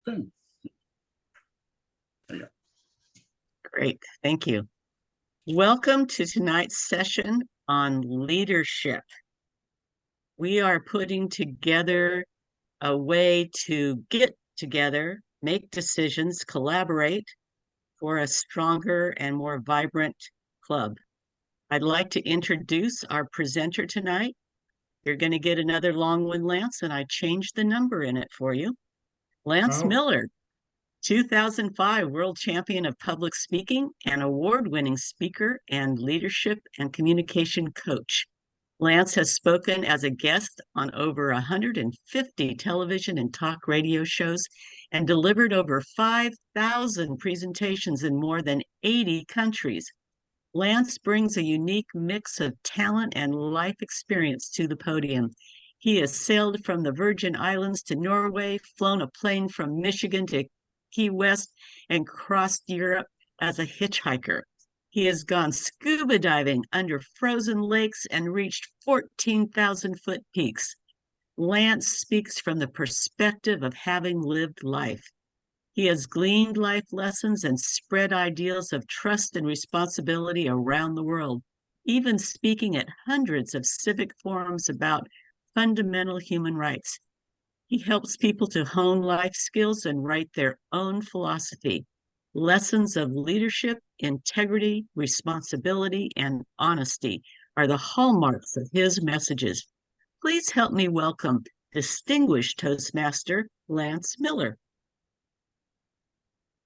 There you go. Great, thank you. Welcome to tonight's session on leadership. We are putting together a way to get together, make decisions, collaborate for a stronger and more vibrant club. I'd like to introduce our presenter tonight. You're going to get another long one, Lance, and I changed the number in it for you. Lance Miller, 2005 World Champion of Public Speaking and award-winning speaker and leadership and communication coach. Lance has spoken as a guest on over 150 television and talk radio shows and delivered over 5,000 presentations in more than 80 countries. Lance brings a unique mix of talent and life experience to the podium. He has sailed from the Virgin Islands to Norway, flown a plane from Michigan to Key West, and crossed Europe as a hitchhiker. He has gone scuba diving under frozen lakes and reached 14,000-foot peaks. Lance speaks from the perspective of having lived life. He has gleaned life lessons and spread ideals of trust and responsibility around the world, even speaking at hundreds of civic forums about fundamental human rights. He helps people to hone life skills and write their own philosophy. Lessons of leadership, integrity, responsibility, and honesty are the hallmarks of his messages. Please help me welcome distinguished Toastmaster Lance Miller.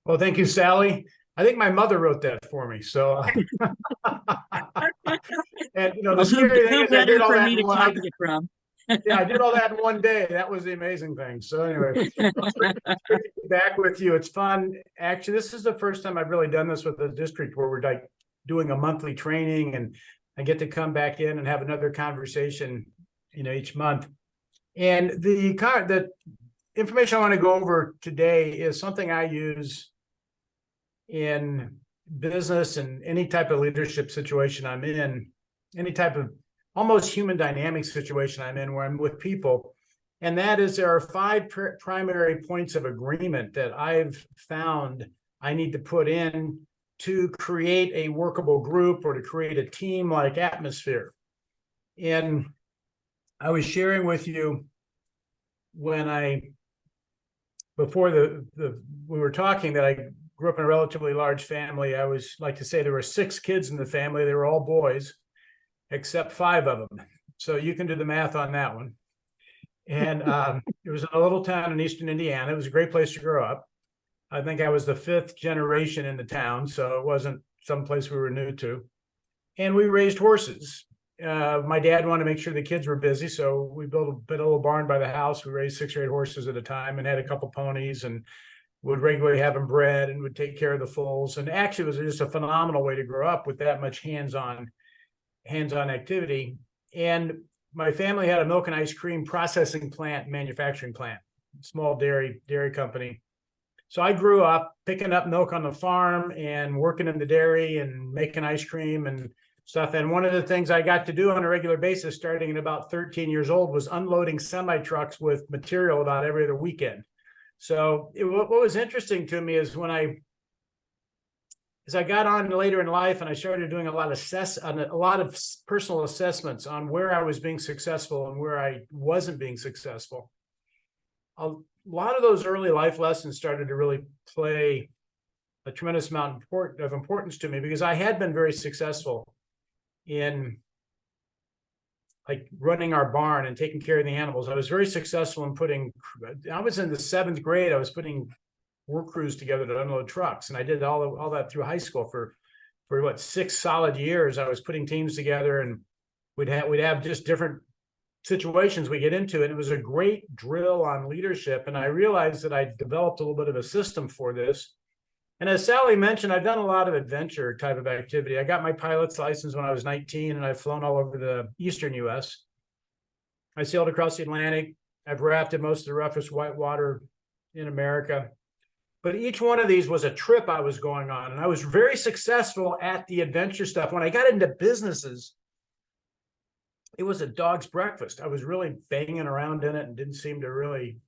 Well, thank you, Sally. I think my mother wrote that for me. So, and the scary thing is I did all that in one. Yeah, I did all that in one day. That was the amazing thing. So anyway, it's great to be back with you. It's fun. Actually, this is the first time I've really done this with the district where we're like doing a monthly training, and I get to come back in and have another conversation, each month. And the information I want to go over today is something I use in business and any type of leadership situation I'm in, any type of almost human dynamic situation I'm in where I'm with people. And that is there are 5 primary points of agreement that I've found I need to put in to create a workable group or to create a team-like atmosphere. And I was sharing with you before we were talking that I grew up in a relatively large family. I always like to say there were 6 kids in the family. They were all boys, except 5 of them. So you can do the math on that one. And it was in a little town in eastern Indiana. It was a great place to grow up. I think I was the 5th generation in the town, so it wasn't someplace we were new to. And we raised horses. My dad wanted to make sure the kids were busy, so we built a little barn by the house. We raised 6 or 8 horses at a time and had a couple ponies and would regularly have them bred and would take care of the foals. And actually, it was just a phenomenal way to grow up with that much hands-on activity. And my family had a milk and ice cream processing plant, manufacturing plant, small dairy company. So I grew up picking up milk on the farm and working in the dairy and making ice cream and stuff. And one of the things I got to do on a regular basis, starting at about 13 years old, was unloading semi-trucks with material about every other weekend. So what was interesting to me is as I got on later in life and I started doing a lot of personal assessments on where I was being successful and where I wasn't being successful, a lot of those early life lessons started to really play a tremendous amount of importance to me, because I had been very successful in like running our barn and taking care of the animals. I was very successful in I was in the 7th grade, I was putting work crews together to unload trucks. And I did all that through high school for 6 solid years. I was putting teams together, and we'd have just different situations we get into. And it was a great drill on leadership. And I realized that I developed a little bit of a system for this. And as Sally mentioned, I've done a lot of adventure type of activity. I got my pilot's license when I was 19, and I've flown all over the eastern U.S. I sailed across the Atlantic. I've rafted most of the roughest white water in America. But each one of these was a trip I was going on, and I was very successful at the adventure stuff. When I got into businesses, it was a dog's breakfast. I was really banging around in it and didn't seem to really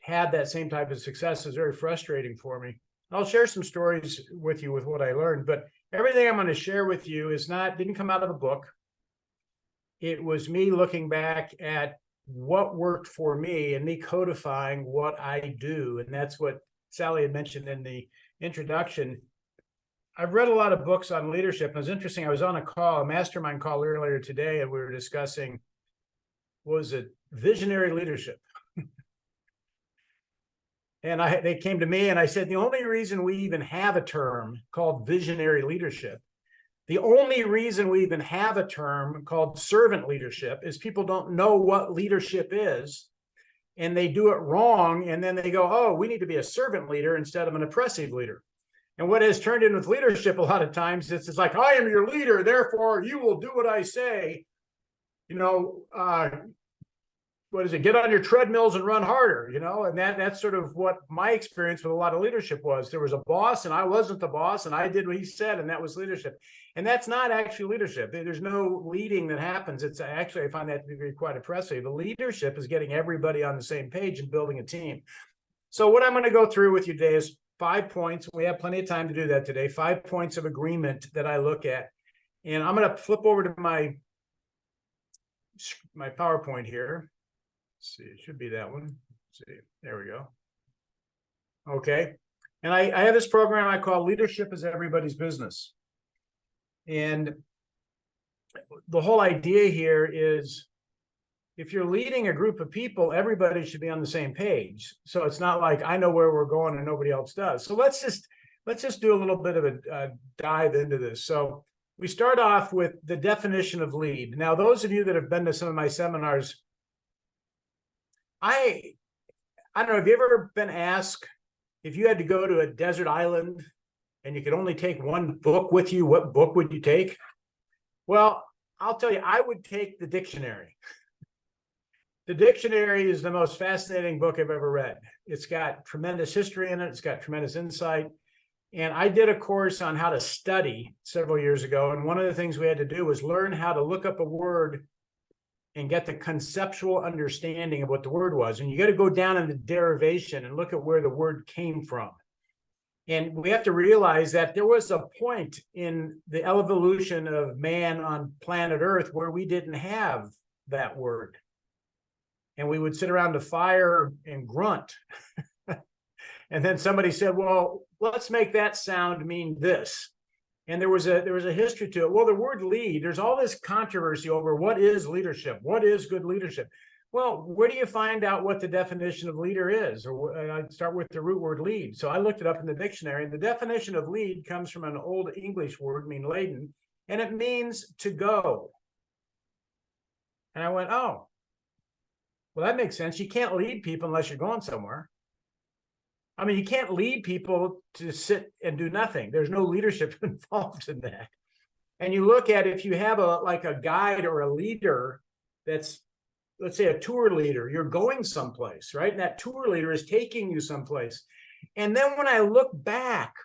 had that same type of success is very frustrating for me. I'll share some stories with you with what I learned, but everything I'm going to share with you didn't come out of a book. It was me looking back at what worked for me and me codifying what I do. And that's what Sally had mentioned in the introduction. I've read a lot of books on leadership, and it was interesting. I was on a mastermind call earlier today, and we were discussing, visionary leadership. And they came to me and I said, the only reason we even have a term called visionary leadership, the only reason we even have a term called servant leadership is people don't know what leadership is, and they do it wrong. And then they go, oh, we need to be a servant leader instead of an oppressive leader. And what has turned in with leadership a lot of times, it's like, I am your leader, therefore you will do what I say. What is it? Get on your treadmills and run harder, and that's sort of what my experience with a lot of leadership was. There was a boss and I wasn't the boss and I did what he said, and that was leadership. And that's not actually leadership. There's no leading that happens. It's actually, I find that to be quite oppressive. The leadership is getting everybody on the same page and building a team. So what I'm going to go through with you today is 5 points. We have plenty of time to do that today. 5 points of agreement that I look at. And I'm going to flip over to my PowerPoint here. Let's see, it should be that one. Let's see, there we go. Okay. And I have this program I call Leadership is Everybody's Business. And the whole idea here is, if you're leading a group of people, everybody should be on the same page. So it's not like I know where we're going and nobody else does. So let's just do a little bit of a dive into this. So we start off with the definition of lead. Now, those of you that have been to some of my seminars, I don't know, have you ever been asked if you had to go to a desert island and you could only take one book with you, what book would you take? Well, I'll tell you, I would take the dictionary. The dictionary is the most fascinating book I've ever read. It's got tremendous history in it. It's got tremendous insight. And I did a course on how to study several years ago. And one of the things we had to do was learn how to look up a word and get the conceptual understanding of what the word was. And you got to go down in the derivation and look at where the word came from. And we have to realize that there was a point in the evolution of man on planet Earth where we didn't have that word. And we would sit around the fire and grunt. And then somebody said, well, let's make that sound mean this. And there was a history to it. Well, the word lead, there's all this controversy over what is leadership, what is good leadership. Well, where do you find out what the definition of leader is? Or I'd start with the root word lead. So I looked it up in the dictionary, and the definition of lead comes from an old English word, meaning laden, and it means to go. And I went, oh, well, that makes sense. You can't lead people unless you're going somewhere. I mean, you can't lead people to sit and do nothing. There's no leadership involved in that. And you look at, if you have a guide or a leader that's, let's say, a tour leader, you're going someplace, right? And that tour leader is taking you someplace. And then when I look back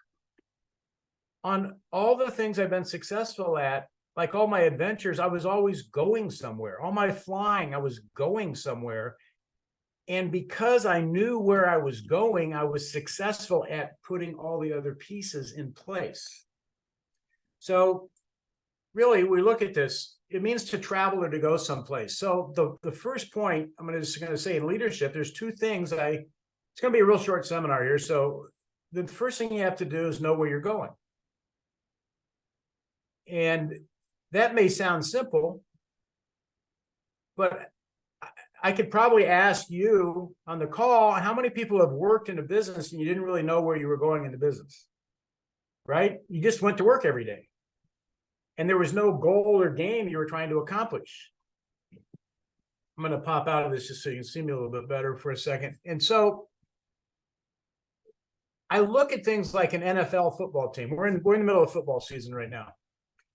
on all the things I've been successful at, like all my adventures, I was always going somewhere. All my flying, I was going somewhere. And because I knew where I was going, I was successful at putting all the other pieces in place. So really, we look at this, it means to travel or to go someplace. So the first point I'm just going to say in leadership, there's two things it's going to be a real short seminar here. So the first thing you have to do is know where you're going. And that may sound simple, but I could probably ask you on the call, how many people have worked in a business and you didn't really know where you were going in the business, right? You just went to work every day. And there was no goal or game you were trying to accomplish. I'm going to pop out of this just so you can see me a little bit better for a second. And so I look at things like an NFL football team. We're in the middle of football season right now.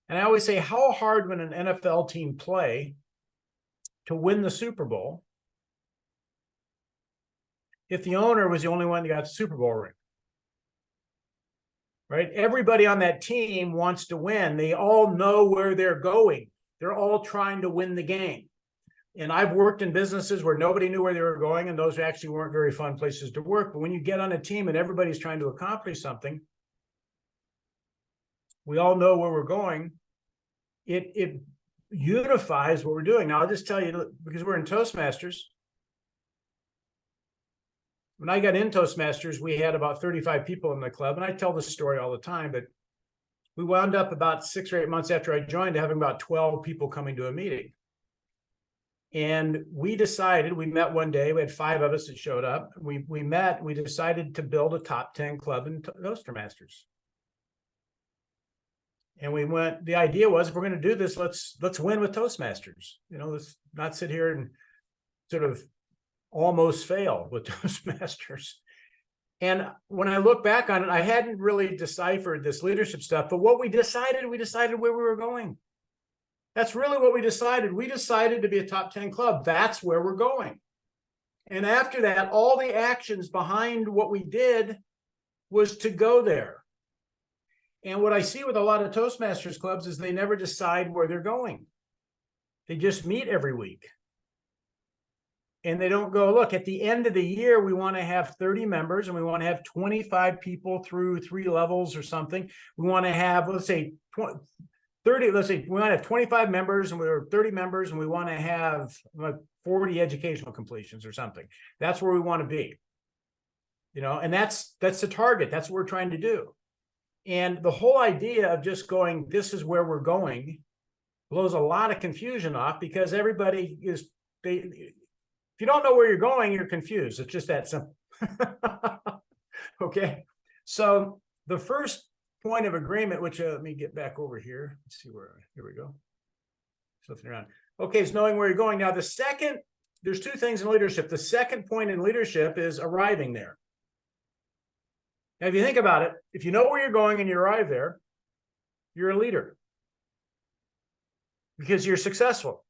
And I always say, how hard would an NFL team play to win the Super Bowl if the owner was the only one that got the Super Bowl ring? Right? Everybody on that team wants to win. They all know where they're going. They're all trying to win the game. And I've worked in businesses where nobody knew where they were going, and those actually weren't very fun places to work. But when you get on a team and everybody's trying to accomplish something, we all know where we're going. It unifies what we're doing. Now, I'll just tell you, because we're in Toastmasters. When I got in Toastmasters, we had about 35 people in the club, and I tell this story all the time, but we wound up about 6 or 8 months after I joined having about 12 people coming to a meeting. And we decided, we met one day, we had 5 of us that showed up. We met, we decided to build a top 10 club in Toastmasters. And we went, the idea was, if we're going to do this, let's win with Toastmasters. You know, let's not sit here and sort of almost fail with Toastmasters. And when I look back on it, I hadn't really deciphered this leadership stuff, but what we decided where we were going. That's really what we decided. We decided to be a top 10 club. That's where we're going. And after that, all the actions behind what we did was to go there. And what I see with a lot of Toastmasters clubs is they never decide where they're going. They just meet every week. And they don't go, look, at the end of the year, we want to have 30 members and we want to have 25 people through 3 levels or something. We want to have, let's say, 30, let's say we want to have 25 members and we're 30 members and we want to have like 40 educational completions or something. That's where we want to be. You know, and that's the target. That's what we're trying to do. And the whole idea of just going, this is where we're going, blows a lot of confusion off, because everybody is, if you don't know where you're going, you're confused. It's just that simple. Okay. So the first point of agreement, which let me get back over here. Let's see where, here we go. Something around. Okay, it's knowing where you're going. Now, the second, there's 2 things in leadership. The second point in leadership is arriving there. Now, if you think about it, if you know where you're going and you arrive there, you're a leader because you're successful.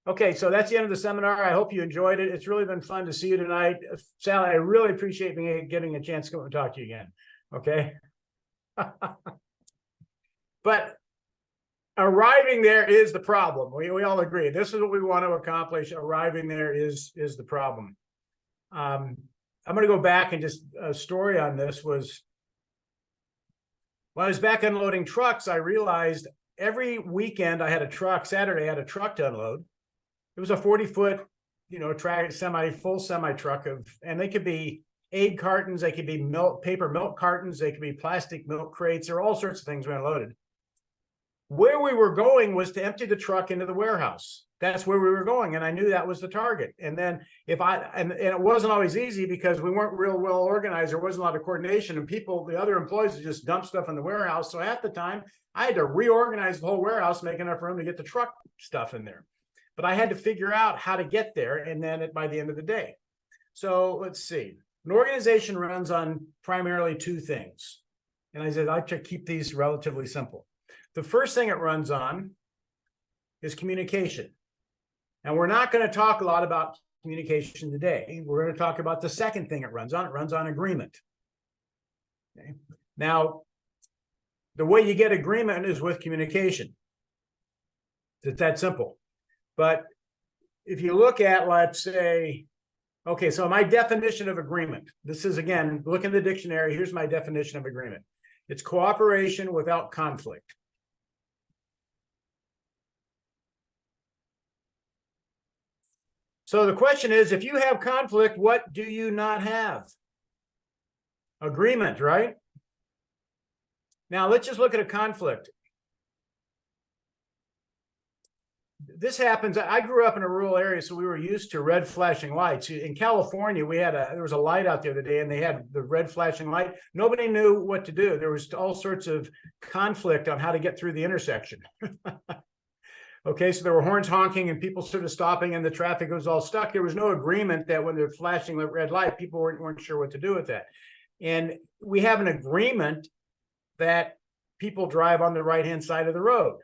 Okay, so that's the end of the seminar. I hope you enjoyed it. It's really been fun to see you tonight. Sally, I really appreciate getting a chance to come and talk to you again. Okay. But arriving there is the problem. We all agree. This is what we want to accomplish. Arriving there is the problem. I'm going to go back and just a story on this was when I was back unloading trucks, I realized every weekend I had a truck. Saturday I had a truck to unload. It was a 40-foot, you know, full semi truck and they could be egg cartons, they could be paper milk cartons, they could be plastic milk crates. There are all sorts of things we unloaded. Where we were going was to empty the truck into the warehouse. That's where we were going, and I knew that was the target. And then and it wasn't always easy because we weren't real well organized. There wasn't a lot of coordination, and the other employees would just dump stuff in the warehouse. So at the time, I had to reorganize the whole warehouse, make enough room to get the truck stuff in there. But I had to figure out how to get there, and then by the end of the day. So let's see. An organization runs on primarily 2 things. And I said, I like to keep these relatively simple. The first thing it runs on is communication. And we're not going to talk a lot about communication today. We're going to talk about the second thing it runs on. It runs on agreement. Okay. Now, the way you get agreement is with communication. It's that simple. But if you look at, let's say, okay, so my definition of agreement, this is, again, look in the dictionary. Here's my definition of agreement. It's cooperation without conflict. So the question is, if you have conflict, what do you not have? Agreement, right? Now, let's just look at a conflict. This happens. I grew up in a rural area, so we were used to red flashing lights. In California, there was a light out the other day, and they had the red flashing light. Nobody knew what to do. There was all sorts of conflict on how to get through the intersection. Okay, so there were horns honking and people sort of stopping, and the traffic was all stuck. There was no agreement that when they're flashing the red light, people weren't sure what to do with that. And we have an agreement that people drive on the right-hand side of the road.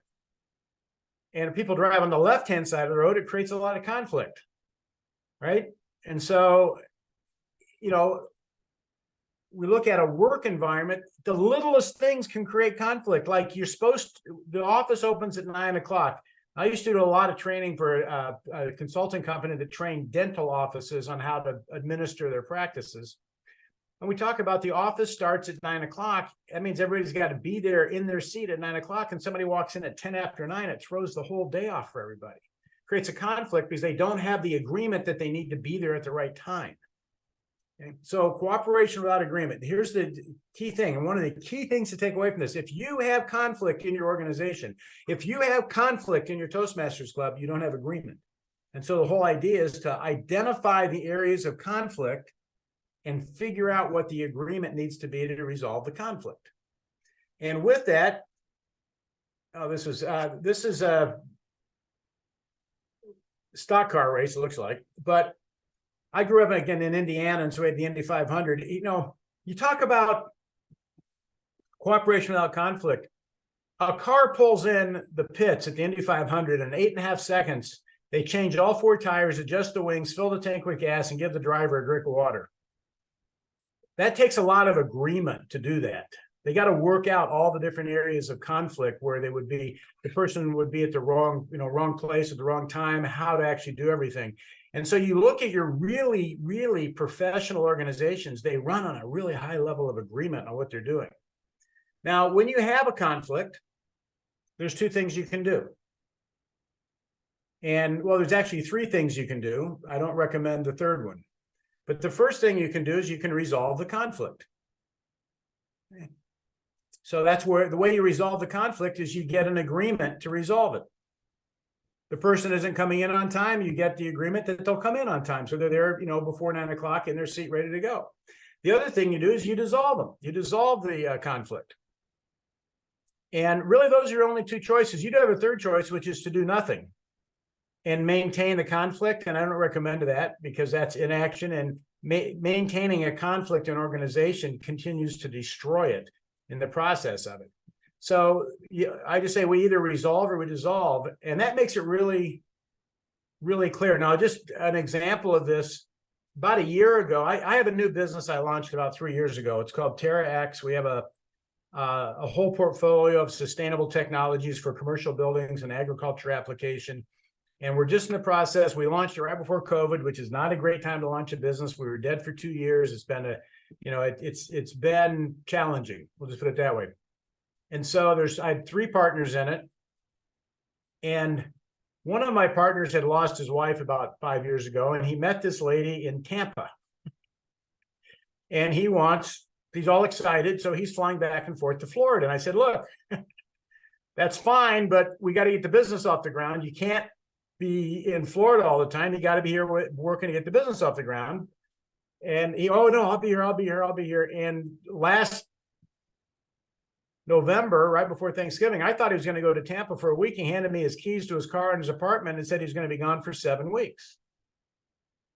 And if people drive on the left-hand side of the road, it creates a lot of conflict, right? And so, you know, we look at a work environment, the littlest things can create conflict. Like the office opens at 9 o'clock. I used to do a lot of training for a consulting company that trained dental offices on how to administer their practices. And we talk about the office starts at 9 o'clock. That means everybody's got to be there in their seat at 9 o'clock, and somebody walks in at 10 after 9. It throws the whole day off for everybody. Creates a conflict because they don't have the agreement that they need to be there at the right time. Okay? So cooperation without agreement. Here's the key thing. And one of the key things to take away from this, if you have conflict in your organization, if you have conflict in your Toastmasters club, you don't have agreement. And so the whole idea is to identify the areas of conflict and figure out what the agreement needs to be to resolve the conflict. And with that, this is a stock car race, it looks like, but I grew up again in Indiana, and so we had the Indy 500. You know, you talk about cooperation without conflict. A car pulls in the pits at the Indy 500 in 8.5 seconds. They change all 4 tires, adjust the wings, fill the tank with gas, and give the driver a drink of water. That takes a lot of agreement to do that. They got to work out all the different areas of conflict where they would be, the person would be at the wrong place at the wrong time, how to actually do everything. And so you look at your really, really professional organizations, they run on a really high level of agreement on what they're doing. Now, when you have a conflict, there's 2 things you can do. And well, there's actually 3 things you can do. I don't recommend the third one. But the first thing you can do is you can resolve the conflict. So that's where the way you resolve the conflict is you get an agreement to resolve it. The person isn't coming in on time, you get the agreement that they'll come in on time. So they're there, before 9 o'clock in their seat, ready to go. The other thing you do is you dissolve them. You dissolve the conflict. And really, those are your only 2 choices. You do have a third choice, which is to do nothing and maintain the conflict. And I don't recommend that because that's inaction, and maintaining a conflict in an organization continues to destroy it in the process of it. So I just say we either resolve or we dissolve, and that makes it really, really clear. Now, just an example of this, about a year ago, I have a new business I launched about 3 years ago. It's called TerraX. We have a whole portfolio of sustainable technologies for commercial buildings and agriculture application. And we're just in the process. We launched it right before COVID, which is not a great time to launch a business. We were dead for 2 years. It's been it's been challenging. We'll just put it that way. And so I had 3 partners in it. And one of my partners had lost his wife about 5 years ago, and he met this lady in Tampa. And he's all excited. So he's flying back and forth to Florida. And I said, look, that's fine, but we got to get the business off the ground. You can't be in Florida all the time. You got to be here working to get the business off the ground. And oh no, I'll be here. And last November, right before Thanksgiving, I thought he was going to go to Tampa for a week. He handed me his keys to his car and his apartment and said he was going to be gone for 7 weeks.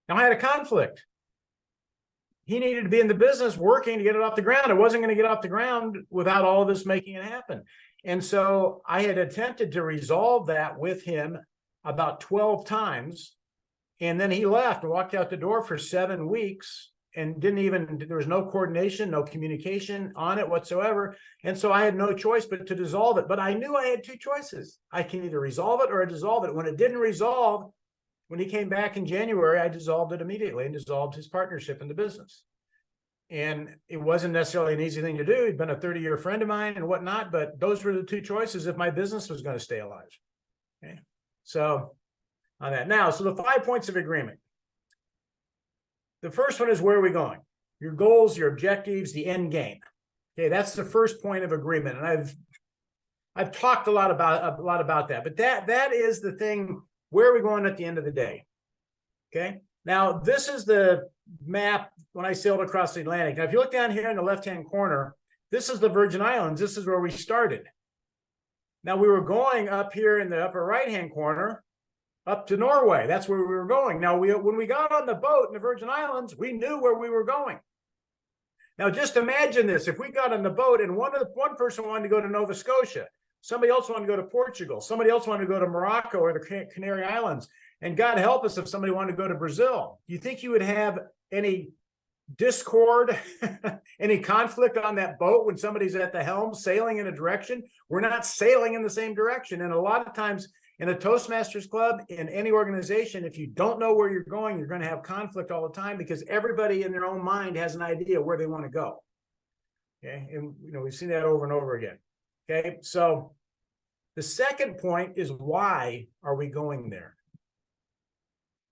Now I had a conflict. He needed to be in the business working to get it off the ground. It wasn't going to get off the ground without all of this making it happen. And so I had attempted to resolve that with him about 12 times. And then he left and walked out the door for 7 weeks and there was no coordination, no communication on it whatsoever. And so I had no choice but to dissolve it. But I knew I had 2 choices. I can either resolve it or dissolve it. When it didn't resolve, when he came back in January, I dissolved it immediately and dissolved his partnership in the business. And it wasn't necessarily an easy thing to do. He'd been a 30-year friend of mine and whatnot, but those were the 2 choices if my business was going to stay alive. Okay. So on that. Now, so the 5 points of agreement. The first one is, where are we going? Your goals, your objectives, the end game. Okay, that's the first point of agreement. And I've talked a lot about that, but that is the thing. Where are we going at the end of the day? Okay. Now, this is the map when I sailed across the Atlantic. Now, if you look down here in the left-hand corner, this is the Virgin Islands. This is where we started. Now, we were going up here in the upper right-hand corner, up to Norway. That's where we were going. Now, when we got on the boat in the Virgin Islands, we knew where we were going. Now, just imagine this. If we got on the boat and one person wanted to go to Nova Scotia, somebody else wanted to go to Portugal, somebody else wanted to go to Morocco or the Canary Islands, and God help us if somebody wanted to go to Brazil. Do you think you would have any discord, any conflict on that boat when somebody's at the helm sailing in a direction? We're not sailing in the same direction. And a lot of times In a Toastmasters club, in any organization, if you don't know where you're going, you're going to have conflict all the time because everybody in their own mind has an idea where they want to go. Okay, and we've seen that over and over again. Okay, so the second point is, why are we going there?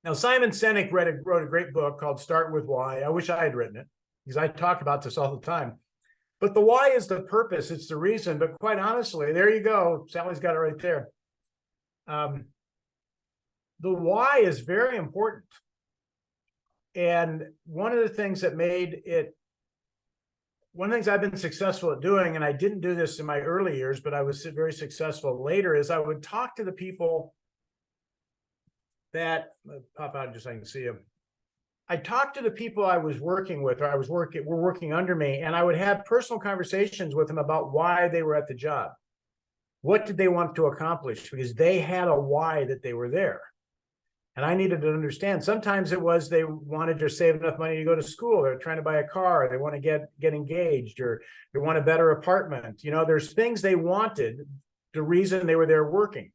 Now, Simon Sinek wrote a great book called Start With Why. I wish I had written it because I talk about this all the time. But the why is the purpose. It's the reason. But quite honestly, there you go. Sally's got it right there. The why is very important. And one of the things I've been successful at doing, and I didn't do this in my early years, but I was very successful later, is I would talk to the people that pop out just so I can see them. I talked to the people I was working with, or were working under me, and I would have personal conversations with them about why they were at the job. What did they want to accomplish? Because they had a why that they were there. And I needed to understand. Sometimes it was they wanted to save enough money to go to school. They're trying to buy a car. They want to get engaged, or they want a better apartment. There's things they wanted, the reason they were there working.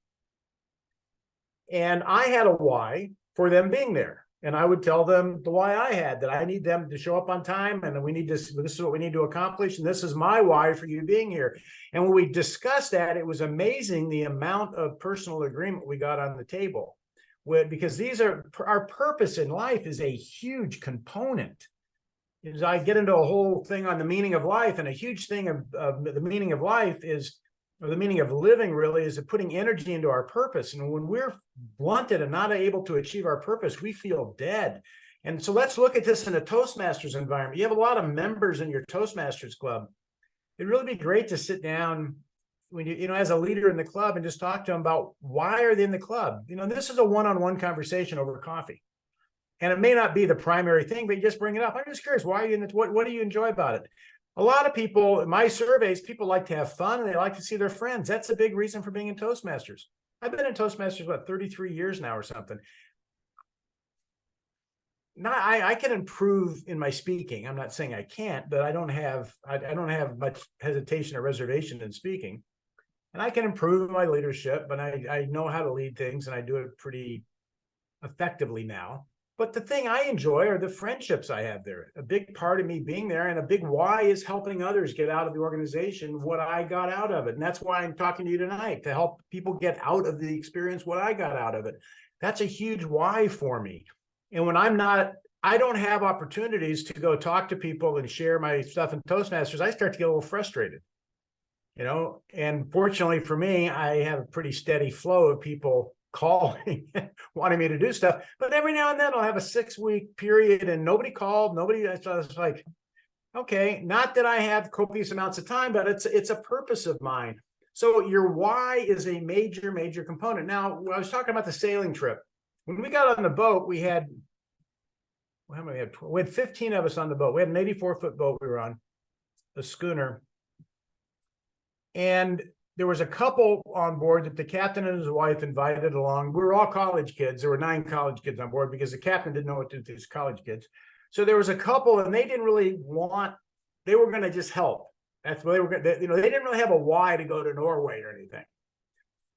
And I had a why for them being there. And I would tell them the why I had, that I need them to show up on time, and this is what we need to accomplish, and this is my why for you being here. And when we discussed that, it was amazing the amount of personal agreement we got on the table. Because our purpose in life is a huge component. As I get into a whole thing on the meaning of life, and a huge thing of the meaning of life is, or the meaning of living really, is putting energy into our purpose. And when we're blunted and not able to achieve our purpose, we feel dead. And so let's look at this in a Toastmasters environment. You have a lot of members in your Toastmasters club. It'd really be great to sit down when as a leader in the club and just talk to them about why are they in the club. This is a one-on-one conversation over coffee. And it may not be the primary thing, but you just bring it up. I'm just curious, why are you in it? What do you enjoy about it? A lot of people, in my surveys, people like to have fun and they like to see their friends. That's a big reason for being in Toastmasters. I've been in Toastmasters, 33 years now or something. I can improve in my speaking. I'm not saying I can't, but I don't have much hesitation or reservation in speaking. And I can improve my leadership, but I know how to lead things, and I do it pretty effectively now. But the thing I enjoy are the friendships I have there. A big part of me being there, and a big why, is helping others get out of the organization what I got out of it. And that's why I'm talking to you tonight, to help people get out of the experience what I got out of it. That's a huge why for me. And when I don't have opportunities to go talk to people and share my stuff in Toastmasters, I start to get a little frustrated. And fortunately for me, I have a pretty steady flow of people calling, wanting me to do stuff. But every now and then I'll have a 6-week period and nobody called, so it's like, okay, not that I have copious amounts of time, but it's a purpose of mine. So your why is a major, major component. Now, I was talking about the sailing trip. When we got on the boat, we had 15 of us on the boat. We had an 84-foot boat we were on, a schooner. And there was a couple on board that the captain and his wife invited along. We were all college kids. There were 9 college kids on board because the captain didn't know what to do with these college kids. So there was a couple, and they didn't really they were going to just help. That's what they were going to, they didn't really have a why to go to Norway or anything.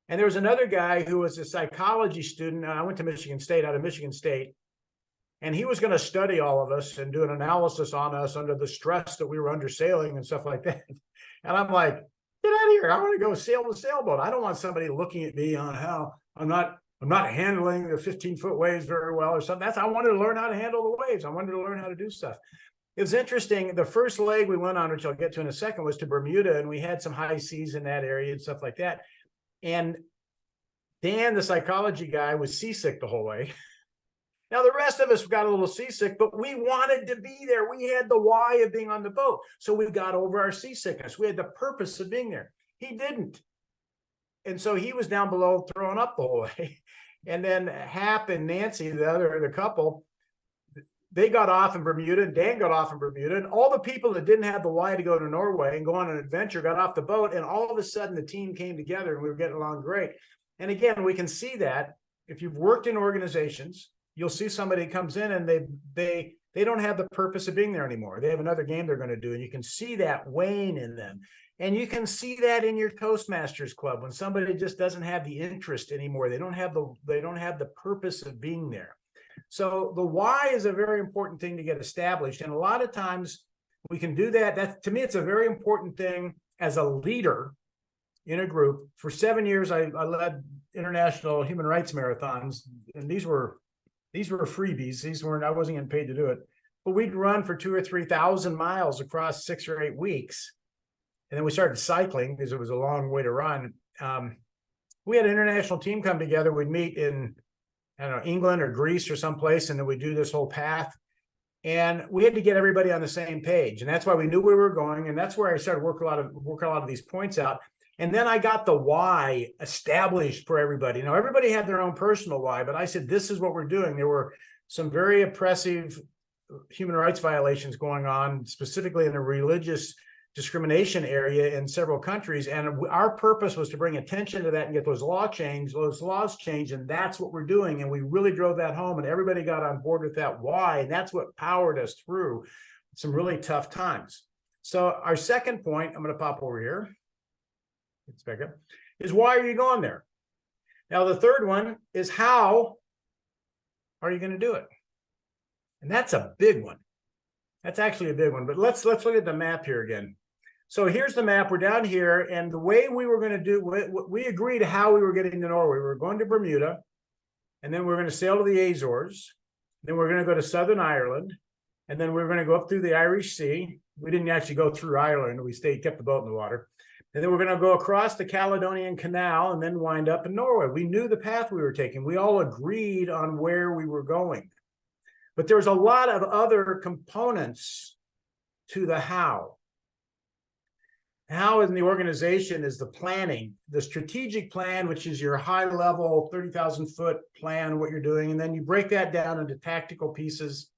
And there was another guy who was a psychology student. I went to Michigan State, out of Michigan State. And he was going to study all of us and do an analysis on us under the stress that we were under sailing and stuff like that. And I'm like, get out of here. I want to go sail the sailboat. I don't want somebody looking at me on how I'm not handling the 15-foot waves very well or something. I wanted to learn how to handle the waves. I wanted to learn how to do stuff. It was interesting. The first leg we went on, which I'll get to in a second, was to Bermuda, and we had some high seas in that area and stuff like that. And Dan, the psychology guy, was seasick the whole way. Now, the rest of us got a little seasick, but we wanted to be there. We had the why of being on the boat. So we got over our seasickness. We had the purpose of being there. He didn't. And so he was down below throwing up the whole way. And then Hap and Nancy, the couple, they got off in Bermuda, and Dan got off in Bermuda. And all the people that didn't have the why to go to Norway and go on an adventure got off the boat. And all of a sudden, the team came together and we were getting along great. And again, we can see that if you've worked in organizations, you'll see somebody comes in and they don't have the purpose of being there anymore. They have another game they're going to do, and you can see that wane in them. And you can see that in your Toastmasters club when somebody just doesn't have the interest anymore. They don't have the purpose of being there. So the why is a very important thing to get established. And a lot of times we can do that. That, to me, it's a very important thing as a leader in a group. For 7 years, I led international human rights marathons, and these were freebies. I wasn't getting paid to do it, but we'd run for 2,000 or 3,000 miles across 6 or 8 weeks. And then we started cycling because it was a long way to run. We had an international team come together. We'd meet in, I don't know, England or Greece or someplace, and then we'd do this whole path. And we had to get everybody on the same page. And that's why we knew where we were going. And that's where I started working a lot of these points out. And then I got the why established for everybody. Now, everybody had their own personal why, but I said, this is what we're doing. There were some very oppressive human rights violations going on, specifically in the religious discrimination area in several countries. And our purpose was to bring attention to that and get those laws changed. And that's what we're doing. And we really drove that home, and everybody got on board with that why. And that's what powered us through some really tough times. So our second point, I'm going to pop over here. Let's back up, is why are you going there? Now, the third one is how are you going to do it? And that's a big one. That's actually a big one. But let's look at the map here again. So here's the map. We're down here, and the way we were going to do, we agreed how we were getting to Norway. We were going to Bermuda, and then we were going to sail to the Azores. Then we're going to go to Southern Ireland, and then we were going to go up through the Irish Sea. We didn't actually go through Ireland. We kept the boat in the water. And then we're going to go across the Caledonian Canal and then wind up in Norway. We knew the path we were taking. We all agreed on where we were going. But there was a lot of other components to the how. How in the organization is the planning, the strategic plan, which is your high level 30,000 foot plan, what you're doing. And then you break that down into tactical pieces.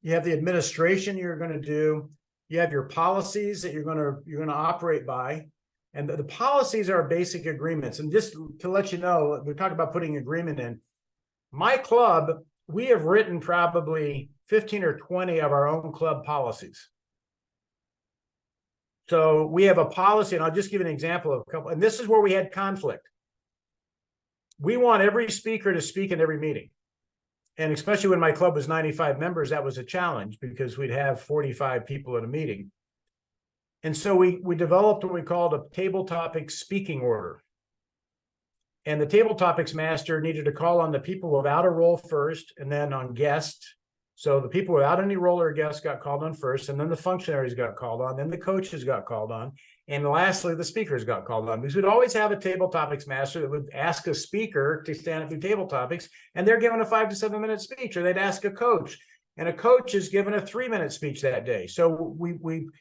You have the administration you're going to do. You have your policies that you're going to operate by. And the policies are basic agreements. And just to let you know, we talk about putting agreement in. My club, we have written probably 15 or 20 of our own club policies. So we have a policy, and I'll just give an example of a couple. And this is where we had conflict. We want every speaker to speak in every meeting. And especially when my club was 95 members, that was a challenge because we'd have 45 people at a meeting. And so we developed what we called a table topics speaking order. And the table topics master needed to call on the people without a role first, and then on guest. So the people without any role or guest got called on first, and then the functionaries got called on, then the coaches got called on, and lastly, the speakers got called on. Because we'd always have a table topics master that would ask a speaker to stand up through table topics, and they're given a 5 to 7 minute speech, or they'd ask a coach, and a coach is given a 3-minute speech that day. So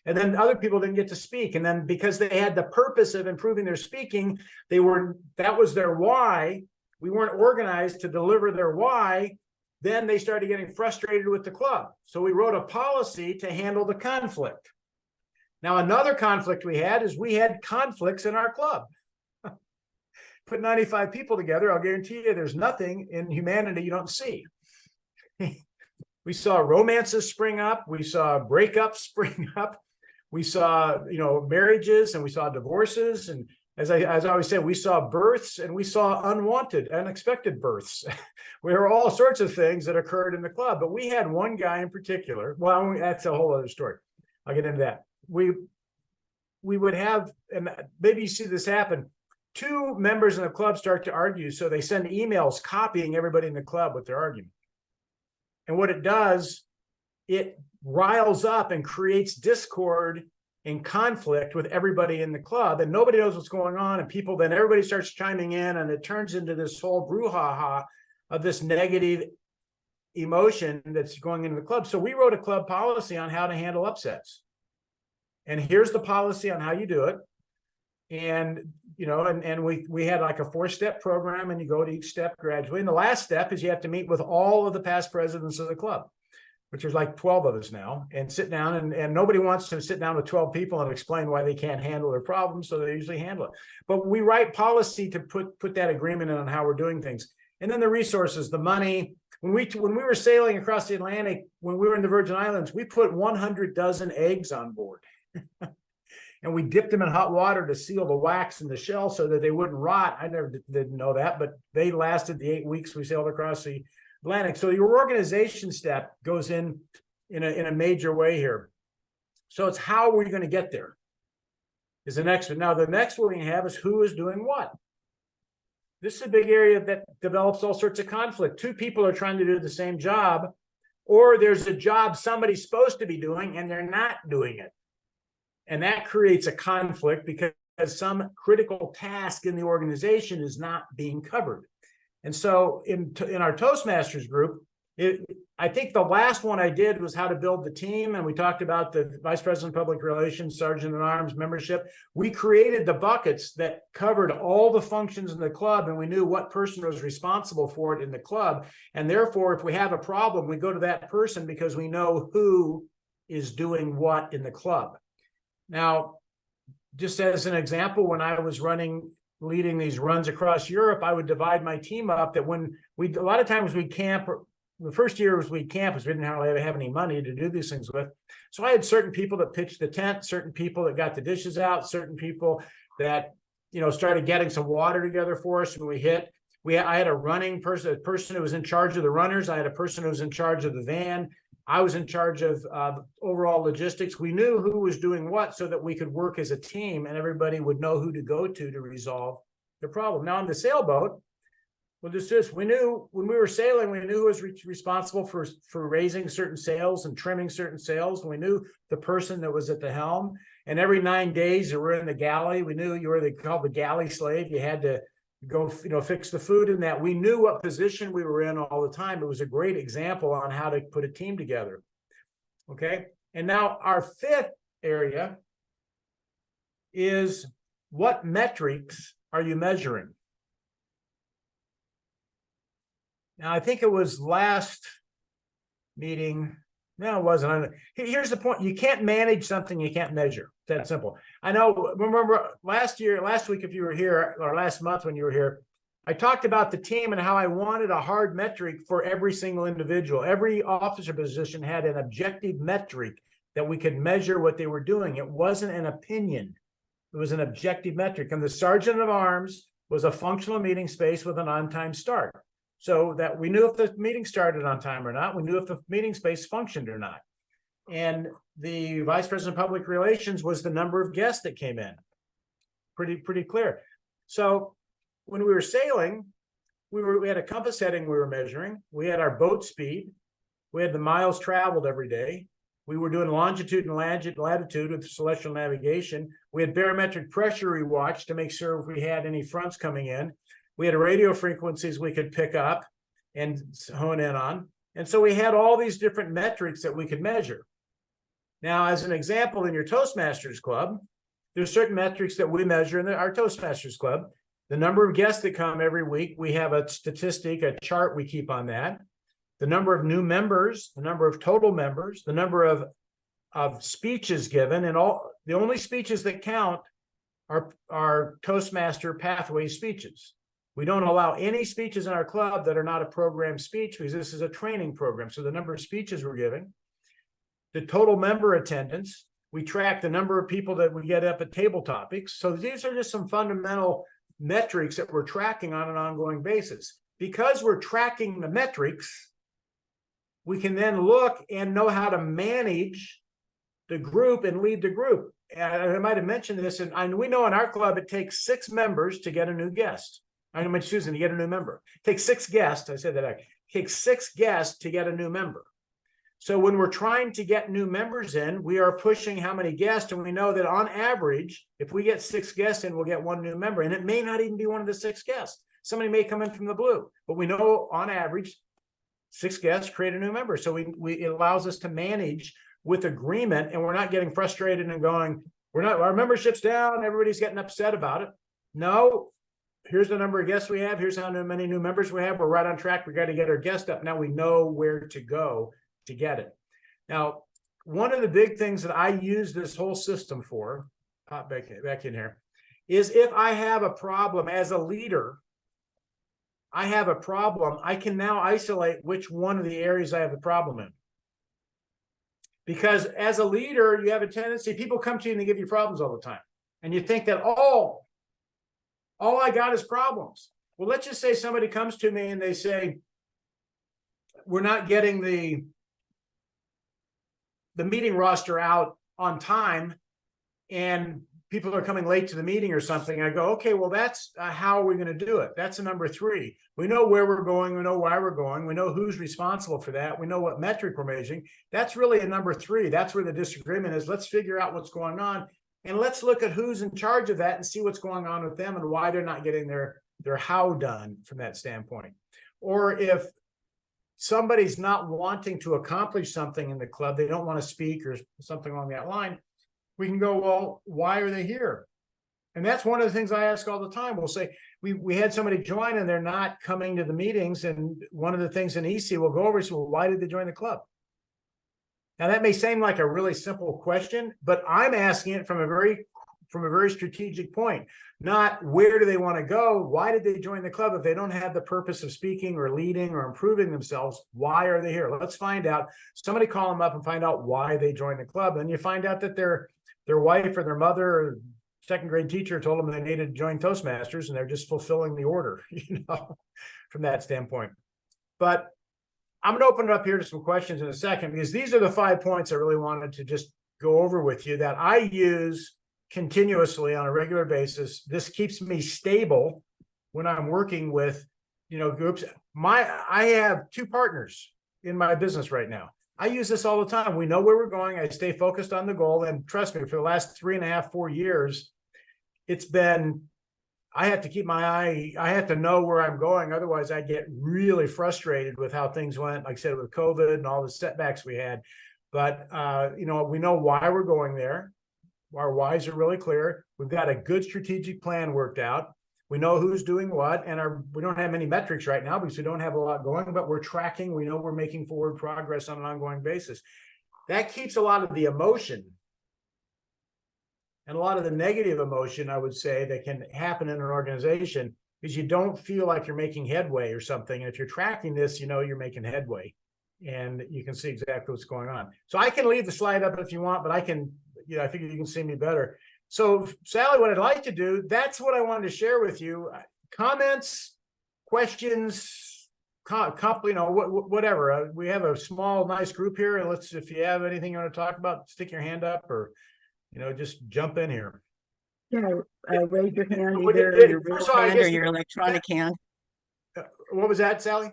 and then other people didn't get to speak, and then because they had the purpose of improving their speaking, that was their why. We weren't organized to deliver their why. Then they started getting frustrated with the club. So we wrote a policy to handle the conflict. Now, another conflict we had is we had conflicts in our club. Put 95 people together, I'll guarantee you there's nothing in humanity you don't see. We saw romances spring up. We saw breakups spring up. We saw, marriages, and we saw divorces. And as I always say, we saw births, and we saw unexpected births. There were all sorts of things that occurred in the club, but we had one guy in particular. Well, that's a whole other story. I'll get into that. We would have, and maybe you see this happen, 2 members in the club start to argue, so they send emails copying everybody in the club with their argument. And what it does, it riles up and creates discord and conflict with everybody in the club, and nobody knows what's going on, and then everybody starts chiming in, and it turns into this whole brouhaha of this negative emotion that's going into the club. So we wrote a club policy on how to handle upsets. And here's the policy on how you do it. And, we had like a 4-step program, and you go to each step gradually. And the last step is you have to meet with all of the past presidents of the club, which there's like 12 of us now, and sit down, and nobody wants to sit down with 12 people and explain why they can't handle their problems. So they usually handle it. But we write policy to put that agreement in on how we're doing things. And then the resources, the money, When we were sailing across the Atlantic, when we were in the Virgin Islands, we put 100 dozen eggs on board. And we dipped them in hot water to seal the wax in the shell so that they wouldn't rot. I never didn't know that, but they lasted the 8 weeks we sailed across the Atlantic. So your organization step goes in a major way here. So it's how we're going to get there is the next one. Now, the next one we have is who is doing what. This is a big area that develops all sorts of conflict. Two people are trying to do the same job, or there's a job somebody's supposed to be doing and they're not doing it. And that creates a conflict because some critical task in the organization is not being covered. And so in our Toastmasters group, I think the last one I did was how to build the team. And we talked about the vice president of public relations, sergeant at arms membership. We created the buckets that covered all the functions in the club, and we knew what person was responsible for it in the club. And therefore, if we have a problem, we go to that person because we know who is doing what in the club. Now, just as an example, when I was leading these runs across Europe, I would divide my team up that a lot of times we'd camp. The first year was we'd camp because we didn't have any money to do these things with. So I had certain people that pitched the tent, certain people that got the dishes out, certain people that, started getting some water together for us when I had a running person, a person who was in charge of the runners. I had a person who was in charge of the van. I was in charge of overall logistics. We knew who was doing what so that we could work as a team and everybody would know who to go to resolve the problem. Now on the sailboat, we knew when we were sailing, we knew who was responsible for raising certain sails and trimming certain sails. We knew the person that was at the helm. And every 9 days you were in the galley. We knew you were called the galley slave. You had to go, fix the food in that. We knew what position we were in all the time. It was a great example on how to put a team together. Okay. And now our fifth area is what metrics are you measuring? Now, I think it was last meeting. No, it wasn't. Here's the point. You can't manage something you can't measure. It's that simple. I know, remember last week, if you were here, or last month when you were here, I talked about the team and how I wanted a hard metric for every single individual. Every officer position had an objective metric that we could measure what they were doing. It wasn't an opinion. It was an objective metric. And the sergeant of arms was a functional meeting space with an on-time start. So that we knew if the meeting started on time or not. We knew if the meeting space functioned or not. And the vice president of public relations was the number of guests that came in. Pretty clear. So when we were sailing, we had a compass heading we were measuring. We had our boat speed. We had the miles traveled every day. We were doing longitude and latitude with celestial navigation. We had barometric pressure we watched to make sure if we had any fronts coming in. We had radio frequencies we could pick up and hone in on. And so we had all these different metrics that we could measure. Now, as an example, in your Toastmasters club, there's certain metrics that we measure in our Toastmasters club. The number of guests that come every week, we have a statistic, a chart we keep on that. The number of new members, the number of total members, the number of speeches given, and the only speeches that count are Toastmaster pathway speeches. We don't allow any speeches in our club that are not a program speech because this is a training program. So the number of speeches we're giving, the total member attendance, we track the number of people that we get up at table topics. So these are just some fundamental metrics that we're tracking on an ongoing basis. Because we're tracking the metrics, we can then look and know how to manage the group and lead the group. And I might have mentioned this, and we know in our club it takes 6 members to get a new guest. To get a new member. It takes 6 guests. I said that. It takes 6 guests to get a new member. So when we're trying to get new members in, we are pushing how many guests, and we know that on average, if we get 6 guests in, we'll get 1 new member, and it may not even be one of the 6 guests. Somebody may come in from the blue, but we know on average, 6 guests create a new member. So it allows us to manage with agreement, and we're not getting frustrated and going, our membership's down, everybody's getting upset about it. No. Here's the number of guests we have. Here's how many new members we have. We're right on track. We got to get our guest up. Now we know where to go to get it. Now, one of the big things that I use this whole system for, back in here, is if I have a problem as a leader, I have a problem, I can now isolate which one of the areas I have the problem in. Because as a leader, you have a tendency, people come to you and they give you problems all the time. And you think that, oh, all I got is problems. Well, let's just say somebody comes to me and they say, we're not getting the meeting roster out on time, and people are coming late to the meeting or something. I go, okay, well, that's how are we going to do it? That's a number 3. We know where we're going. We know why we're going. We know who's responsible for that. We know what metric we're measuring. That's really a number 3. That's where the disagreement is. Let's figure out what's going on. And let's look at who's in charge of that and see what's going on with them and why they're not getting their how done from that standpoint. Or if somebody's not wanting to accomplish something in the club, they don't want to speak or something along that line, we can go, well, why are they here? And that's one of the things I ask all the time. We'll say, we had somebody join and they're not coming to the meetings. And one of the things in EC we'll go over is, well, why did they join the club? Now that may seem like a really simple question, but I'm asking it from a very strategic point, not where do they want to go? Why did they join the club? If they don't have the purpose of speaking or leading or improving themselves, why are they here? Let's find out. Somebody call them up and find out why they joined the club. And you find out that their wife or their mother or second grade teacher told them they needed to join Toastmasters, and they're just fulfilling the order, from that standpoint. But I'm going to open it up here to some questions in a second, because these are the 5 points I really wanted to just go over with you that I use continuously on a regular basis. This keeps me stable when I'm working with, groups. I have 2 partners in my business right now. I use this all the time. We know where we're going. I stay focused on the goal. And trust me, for the last 3.5, 4 years, it's been, I have to keep my eye, I have to know where I'm going. Otherwise, I get really frustrated with how things went, like I said, with COVID and all the setbacks we had. But, we know why we're going there. Our whys are really clear. We've got a good strategic plan worked out. We know who's doing what, and we don't have many metrics right now because we don't have a lot going, but we're tracking. We know we're making forward progress on an ongoing basis. That keeps a lot of the emotion and a lot of the negative emotion, I would say, that can happen in an organization, because you don't feel like you're making headway or something. And if you're tracking this, you're making headway, and you can see exactly what's going on. So I can leave the slide up if you want, but I can, I think you can see me better. So Sally, what I'd like to do, that's what I wanted to share with you. Comments, questions, whatever. We have a small, nice group here. And if you have anything you want to talk about, stick your hand up, or, just jump in here. Yeah, raise your hand, either your real hand or your electronic hand. What was that, Sally?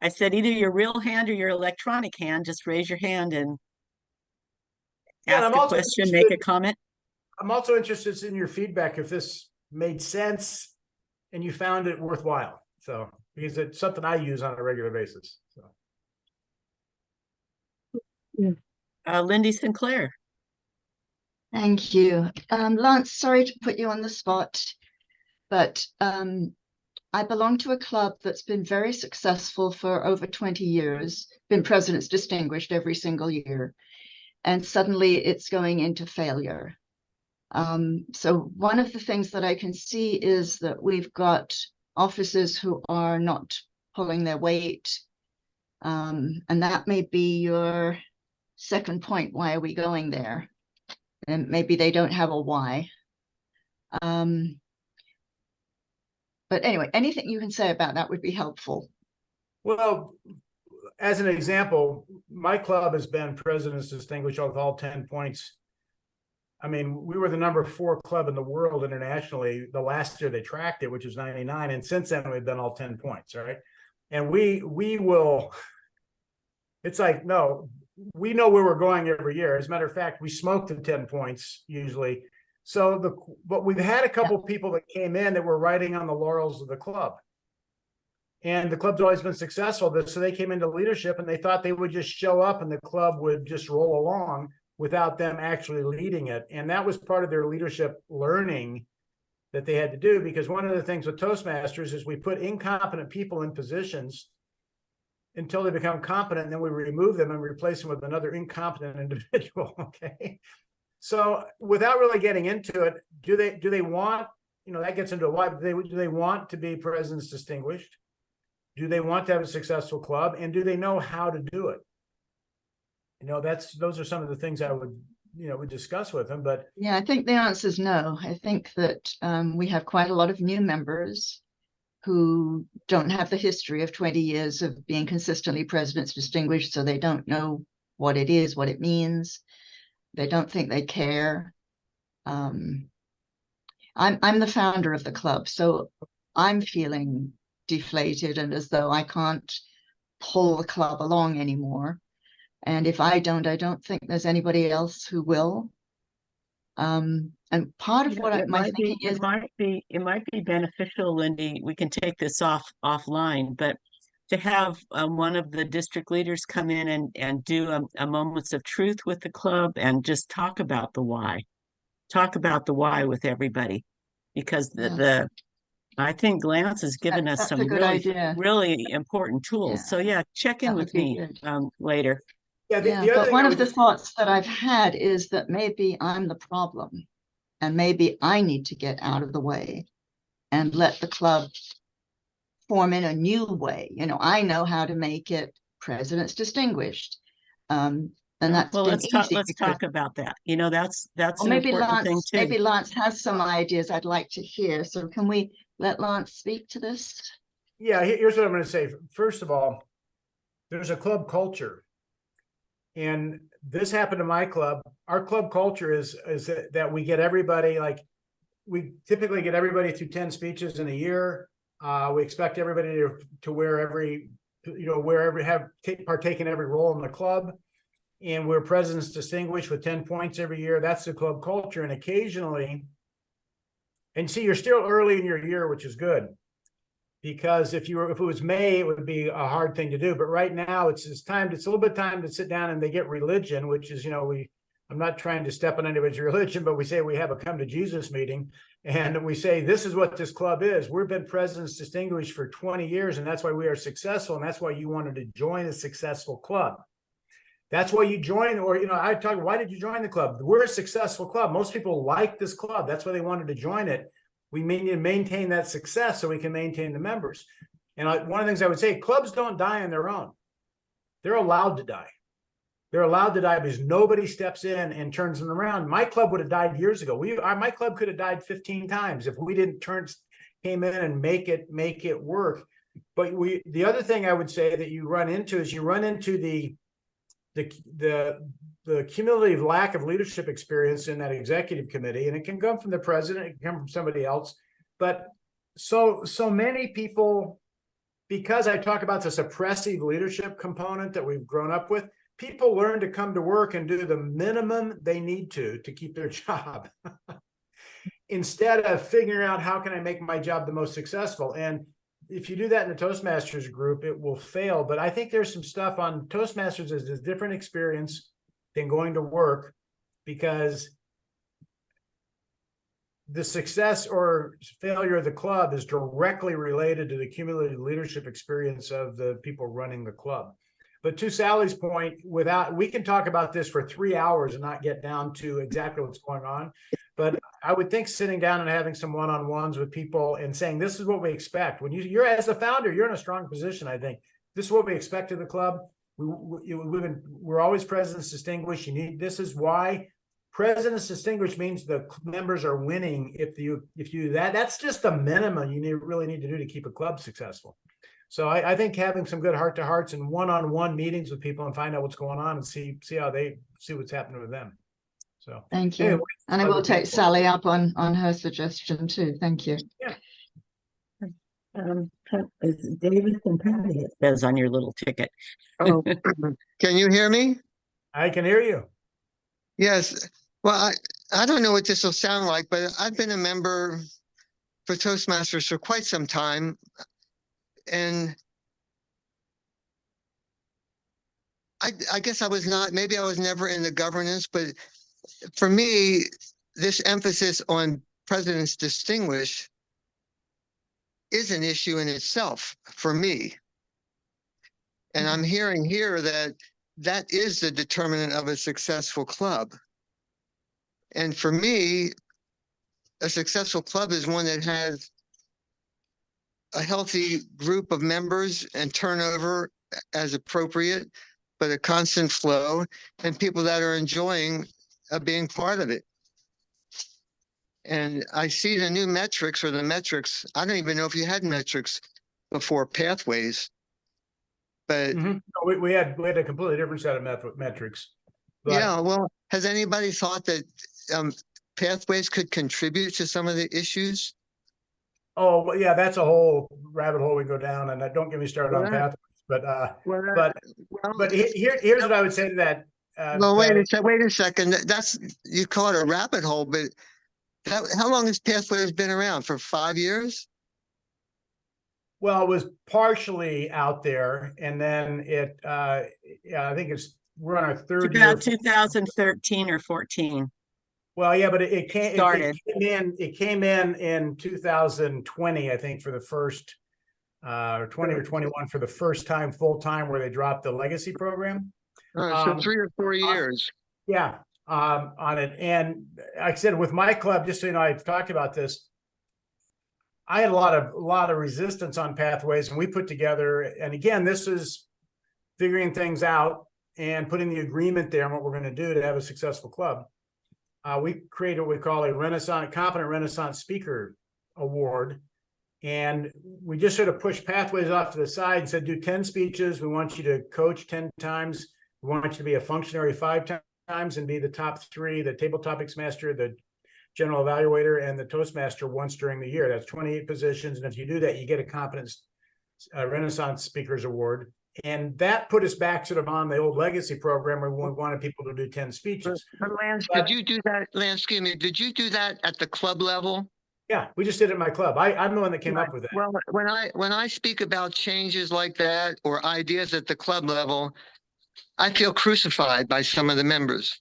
I said either your real hand or your electronic hand. Just raise your hand and ask a question, make a comment. I'm also interested in your feedback if this made sense and you found it worthwhile. So, because it's something I use on a regular basis. So. Lindy Sinclair. Thank you. Lance, sorry to put you on the spot, but I belong to a club that's been very successful for over 20 years, been President's Distinguished every single year, and suddenly it's going into failure. So one of the things that I can see is that we've got officers who are not pulling their weight, and that may be your second point. Why are we going there? And maybe they don't have a why. But anyway, anything you can say about that would be helpful. Well, as an example, my club has been President's Distinguished with all 10 points. I mean, we were the number 4 club in the world internationally the last year they tracked it, which was 99. And since then, we've been all 10 points, right? And we will, it's like, no, we know where we're going every year. As a matter of fact, we smoked the 10 points usually. But we've had a couple of people that came in that were riding on the laurels of the club. And the club's always been successful. So they came into leadership and they thought they would just show up and the club would just roll along without them actually leading it. And that was part of their leadership learning that they had to do, because one of the things with Toastmasters is we put incompetent people in positions until they become competent, and then we remove them and replace them with another incompetent individual. Okay. So without really getting into it, do they want, that gets into why do they want to be President's Distinguished? Do they want to have a successful club, and do they know how to do it? Those are some of the things I would, would discuss with them. But yeah, I think the answer is no. I think that we have quite a lot of new members who don't have the history of 20 years of being consistently President's Distinguished, so they don't know what it is, what it means. They don't think they care. I'm the founder of the club, so I'm feeling deflated and as though I can't pull the club along anymore. And if I don't think there's anybody else who will. And part of what my thinking is, it might be beneficial, Lindy. We can take this offline, but to have one of the district leaders come in and do a moments of truth with the club and just talk about the why. Talk about the why with everybody, because I think Lance has given us that's some a good idea. really important tools. Yeah, So yeah, check in that would with be me good. yeah, later. Yeah, the other but thing one I of would the thoughts that I've had is that maybe I'm the problem, and maybe I need to get out of the way and let the club form in a new way. I know how to make it President's Distinguished. And that's Well, been easy let's because, talk about that. That's or an important thing too. maybe Lance has some ideas I'd like to hear. So can we let Lance speak to this? Yeah, here's what I'm going to say. First of all, there's a club culture. And this happened to my club. Our club culture is that we get everybody, like we typically get everybody through 10 speeches in a year. We expect everybody to partake in every role in the club. And we're President's Distinguished with 10 points every year. That's the club culture. And occasionally, and see, you're still early in your year, which is good. Because if it was May, it would be a hard thing to do. But right now, it's a little bit time to sit down and they get religion, which is, I'm not trying to step on anybody's religion, but we say we have a come to Jesus meeting. And we say, this is what this club is. We've been President's Distinguished for 20 years, and that's why we are successful. And that's why you wanted to join a successful club. That's why you joined, or, why did you join the club? We're a successful club. Most people like this club. That's why they wanted to join it. We need to maintain that success so we can maintain the members. And one of the things I would say, clubs don't die on their own. They're allowed to die. They're allowed to die because nobody steps in and turns them around. My club would have died years ago. My club could have died 15 times if we didn't came in and make it work. But the other thing I would say that you run into is the cumulative lack of leadership experience in that executive committee, and it can come from the president, it can come from somebody else. But so many people, because I talk about this oppressive leadership component that we've grown up with, people learn to come to work and do the minimum they need to keep their job instead of figuring out how can I make my job the most successful. And if you do that in the Toastmasters group, it will fail. But I think there's some stuff on Toastmasters is a different experience than going to work, because the success or failure of the club is directly related to the cumulative leadership experience of the people running the club. But to Sally's point, we can talk about this for 3 hours and not get down to exactly what's going on. But I would think sitting down and having some one-on-ones with people and saying, this is what we expect. When you're as the founder, you're in a strong position, I think. This is what we expect of the club. We're always President's Distinguished. This is why President's Distinguished means the members are winning. If you do that, that's just the minimum you really need to do to keep a club successful. So I think having some good heart-to-hearts and one-on-one meetings with people and find out what's going on and see how they see what's happening with them. So thank you. Anyway, and I will take Sally up on her suggestion too. Thank you. Yeah. David and Patty, it says on your little ticket. Oh, can you hear me? I can hear you. Yes. Well, I don't know what this will sound like, but I've been a member for Toastmasters for quite some time. And I guess maybe I was never in the governance, but for me, this emphasis on President's Distinguished is an issue in itself for me. And I'm hearing here that is the determinant of a successful club. And for me, a successful club is one that has a healthy group of members and turnover as appropriate, but a constant flow, and people that are enjoying being part of it. And I see the new metrics, or the metrics. I don't even know if you had metrics before pathways, but No, we had a completely different set of metrics. But yeah. Well, has anybody thought that pathways could contribute to some of the issues? oh, well, yeah, that's a whole rabbit hole we go down, and don't get me started on pathways. But here's what I would say to that. Well, wait Patty. a second. That's, you call it a rabbit hole, but how long has pathways been around? For 5 years? Well, it was partially out there, and then yeah, I think we're on our third year. About 2013 or 14. Well, yeah, but it came Started. it came in 2020, I think, for the first 20 or 21 for the first time full time, where they dropped the legacy program. So 3 or 4 years. Yeah, on it. And like I said, with my club, just so you know, I've talked about this. I had a lot of resistance on pathways, and we put together, and again, this is figuring things out and putting the agreement there on what we're going to do to have a successful club. We created what we call a competent Renaissance speaker award. And we just sort of pushed pathways off to the side and said, do 10 speeches. We want you to coach 10 times. We want you to be a functionary 5 times and be the top 3, the table topics master, the general evaluator, and the Toastmaster once during the year. That's 28 positions. And if you do that, you get a competence Renaissance speakers award. And that put us back sort of on the old legacy program where we wanted people to do 10 speeches. But Lance, did you do that? Lance, excuse me, did you do that at the club level? Yeah, we just did it in my club. I'm the one that came up with that. Well, when I speak about changes like that or ideas at the club level, I feel crucified by some of the members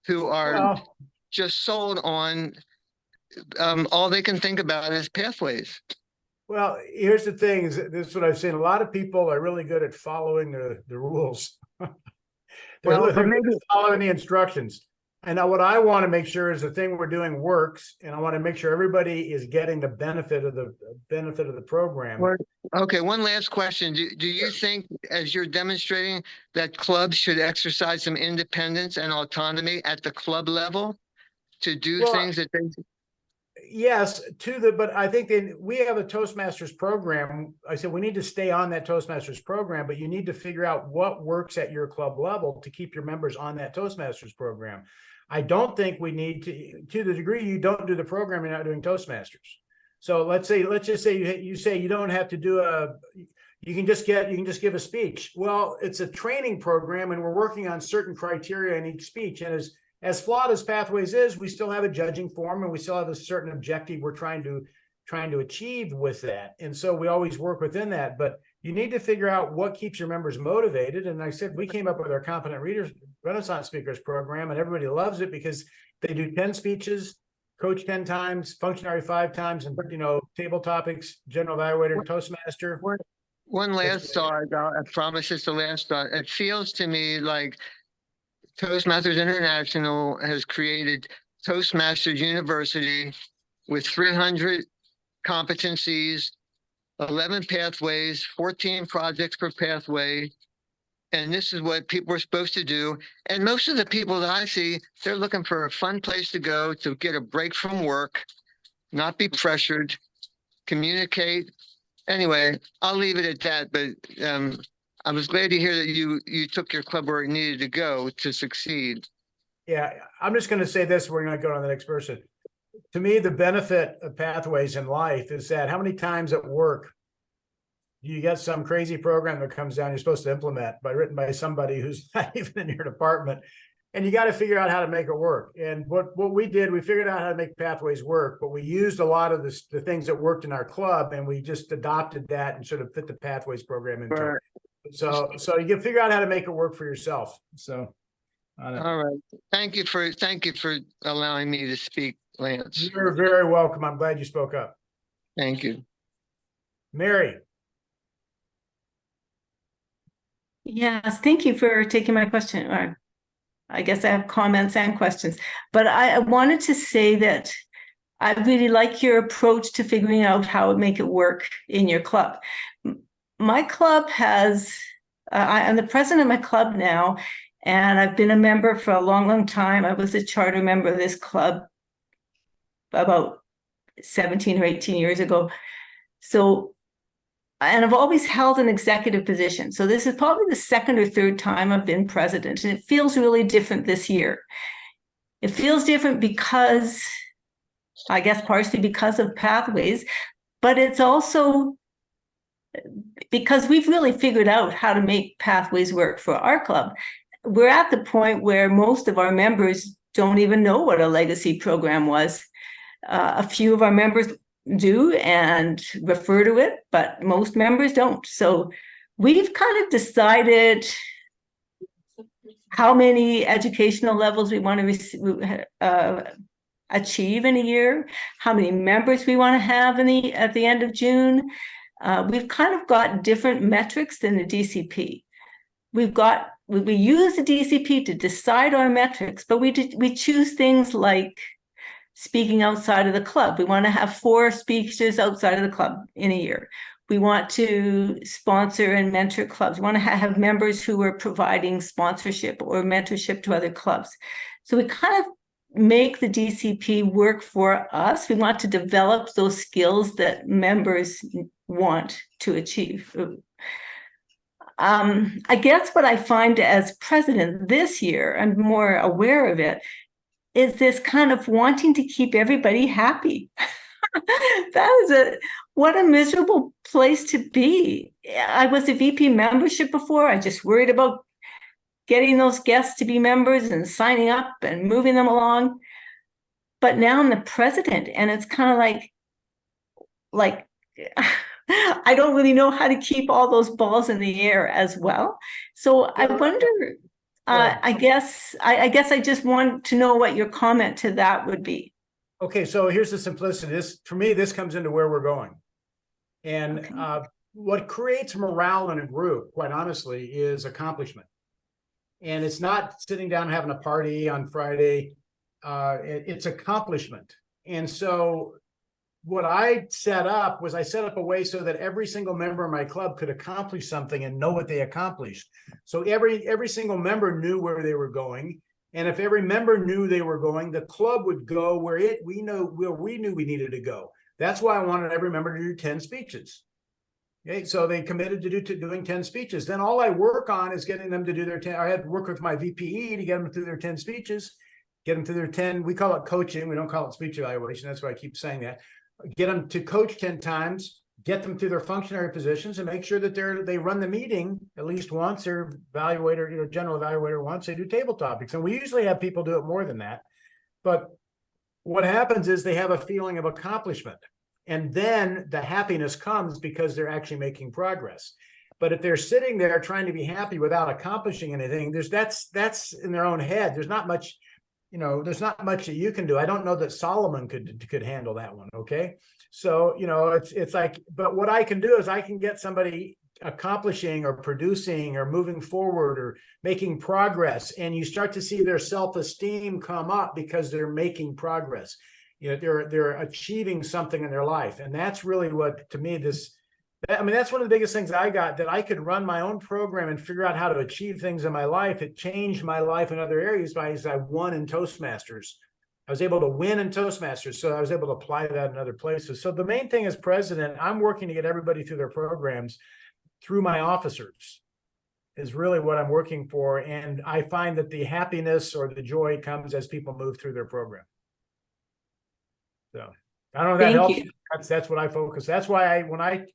who are just sold on all they can think about is pathways. Well, here's the thing, is this is what I've seen. A lot of people are really good at following the rules. They're good at following the instructions. And now what I want to make sure is the thing we're doing works, and I want to make sure everybody is getting the benefit of the program. Okay, one last question. Do you think, as you're demonstrating, that clubs should exercise some independence and autonomy at the club level to do things that they... Yes, but I think we have a Toastmasters program. I said we need to stay on that Toastmasters program, but you need to figure out what works at your club level to keep your members on that Toastmasters program. I don't think we need to the degree you don't do the program, you're not doing Toastmasters. So let's just say you say you don't have to do you can just give a speech. Well, it's a training program, and we're working on certain criteria in each speech. And as flawed as Pathways is, we still have a judging form, and we still have a certain objective we're trying to achieve with that. And so we always work within that. But you need to figure out what keeps your members motivated. And I said we came up with our Competent Readers Renaissance Speakers program, and everybody loves it because they do 10 speeches, coach 10 times, functionary 5 times, and table topics, general evaluator, Toastmaster. One last thought. I promise it's the last thought. It feels to me like Toastmasters International has created Toastmasters University with 300 competencies, 11 pathways, 14 projects per pathway. And this is what people are supposed to do. And most of the people that I see, they're looking for a fun place to go to get a break from work, not be pressured, communicate. Anyway, I'll leave it at that. But I was glad to hear that you took your club where it needed to go to succeed. Yeah, I'm just going to say this. We're going to go on the next person. To me, the benefit of Pathways in life is that how many times at work you get some crazy program that comes down you're supposed to implement written by somebody who's not even in your department, and you got to figure out how to make it work. And what we did, we figured out how to make Pathways work, but we used a lot of the things that worked in our club, and we just adopted that and sort of fit the Pathways program into it. So you can figure out how to make it work for yourself. So all right. Thank you for allowing me to speak, Lance. You're very welcome. I'm glad you spoke up. Thank you. Mary. Yes, thank you for taking my question. I guess I have comments and questions, but I wanted to say that I really like your approach to figuring out how to make it work in your club. My club has, I'm the president of my club now, and I've been a member for a long, long time. I was a charter member of this club about 17 or 18 years ago. So, and I've always held an executive position. So this is probably the second or third time I've been president, and it feels really different this year. It feels different because, I guess, partially because of Pathways, but it's also because we've really figured out how to make Pathways work for our club. We're at the point where most of our members don't even know what a legacy program was. A few of our members do and refer to it, but most members don't. So we've kind of decided how many educational levels we want to achieve in a year, how many members we want to have at the end of June. We've kind of got different metrics than the DCP. We use the DCP to decide our metrics, but we choose things like speaking outside of the club. We want to have 4 speakers outside of the club in a year. We want to sponsor and mentor clubs. We want to have members who are providing sponsorship or mentorship to other clubs. So we kind of make the DCP work for us. We want to develop those skills that members want to achieve. I guess what I find as president this year, I'm more aware of it, is this kind of wanting to keep everybody happy. What a miserable place to be. I was a VP membership before. I just worried about getting those guests to be members and signing up and moving them along. But now I'm the president, and it's kind of like I don't really know how to keep all those balls in the air as well. So I wonder, I guess I just want to know what your comment to that would be. Okay, so here's the simplicity. For me, this comes into where we're going. And okay. What creates morale in a group, quite honestly, is accomplishment. And it's not sitting down and having a party on Friday. It's accomplishment. And so what I set up a way so that every single member of my club could accomplish something and know what they accomplished. So every single member knew where they were going. And if every member knew they were going, the club would go where we knew we needed to go. That's why I wanted every member to do 10 speeches. Okay, so they committed to doing 10 speeches. Then all I work on is getting them to do their 10. I had to work with my VPE to get them through their 10 speeches, get them through their 10. We call it coaching. We don't call it speech evaluation. That's why I keep saying that. Get them to coach 10 times, get them through their functionary positions, and make sure that they run the meeting at least once. Their evaluator, general evaluator once. They do table topics, and we usually have people do it more than that. But what happens is they have a feeling of accomplishment, and then the happiness comes because they're actually making progress. But if they're sitting there trying to be happy without accomplishing anything, that's in their own head. There's not much. There's not much that you can do. I don't know that Solomon could handle that one. Okay. So, it's like, but what I can do is I can get somebody accomplishing or producing or moving forward or making progress. And you start to see their self-esteem come up because they're making progress. They're achieving something in their life. And that's really what, to me, that's one of the biggest things I got, that I could run my own program and figure out how to achieve things in my life. It changed my life in other areas as I won in Toastmasters. I was able to win in Toastmasters, so I was able to apply that in other places. So the main thing as president, I'm working to get everybody through their programs through my officers is really what I'm working for. And I find that the happiness or the joy comes as people move through their program. So I don't know if that helps. That's what I focus. That's why when I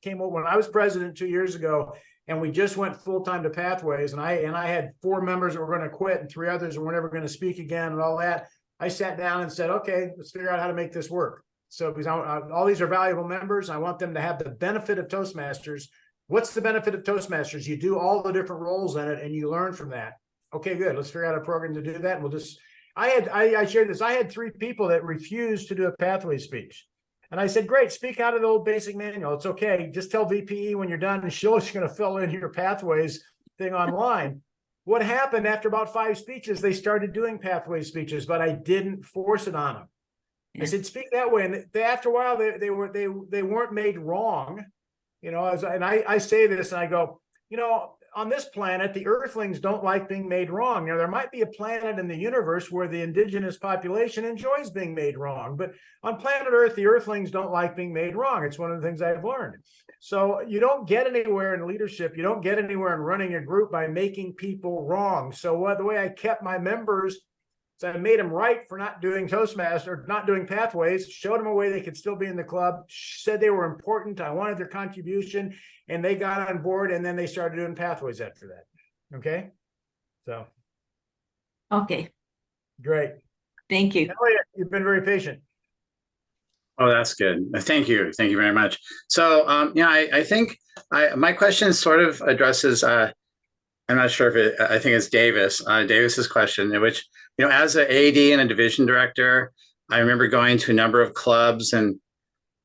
was president 2 years ago, and we just went full-time to Pathways, and I had 4 members that were going to quit and 3 others that were never going to speak again and all that. I sat down and said, okay, let's figure out how to make this work. So because all these are valuable members, I want them to have the benefit of Toastmasters. What's the benefit of Toastmasters? You do all the different roles in it and you learn from that. Okay, good. Let's figure out a program to do that. And I shared this. I had 3 people that refused to do a Pathways speech. And I said, great, speak out of the old basic manual. It's okay. Just tell VPE when you're done, and she's going to fill in your Pathways thing online. What happened after about 5 speeches, they started doing Pathways speeches, but I didn't force it on them. I said, speak that way. And after a while, they weren't made wrong. You know, I say this and I go, you know, on this planet, the Earthlings don't like being made wrong. Now, there might be a planet in the universe where the indigenous population enjoys being made wrong, but on planet Earth, the Earthlings don't like being made wrong. It's one of the things I've learned. So you don't get anywhere in leadership. You don't get anywhere in running a group by making people wrong. So the way I kept my members, so I made them right for not doing Toastmasters, not doing Pathways, showed them a way they could still be in the club, said they were important. I wanted their contribution, and they got on board, and then they started doing Pathways after that. Okay? So. Okay. Great. Thank you. Elliot, you've been very patient. Oh, that's good. Thank you. Thank you very much. So, I think my question sort of addresses, I'm not sure if I think it's Davis's question, in which, as an AD and a division director, I remember going to a number of clubs, and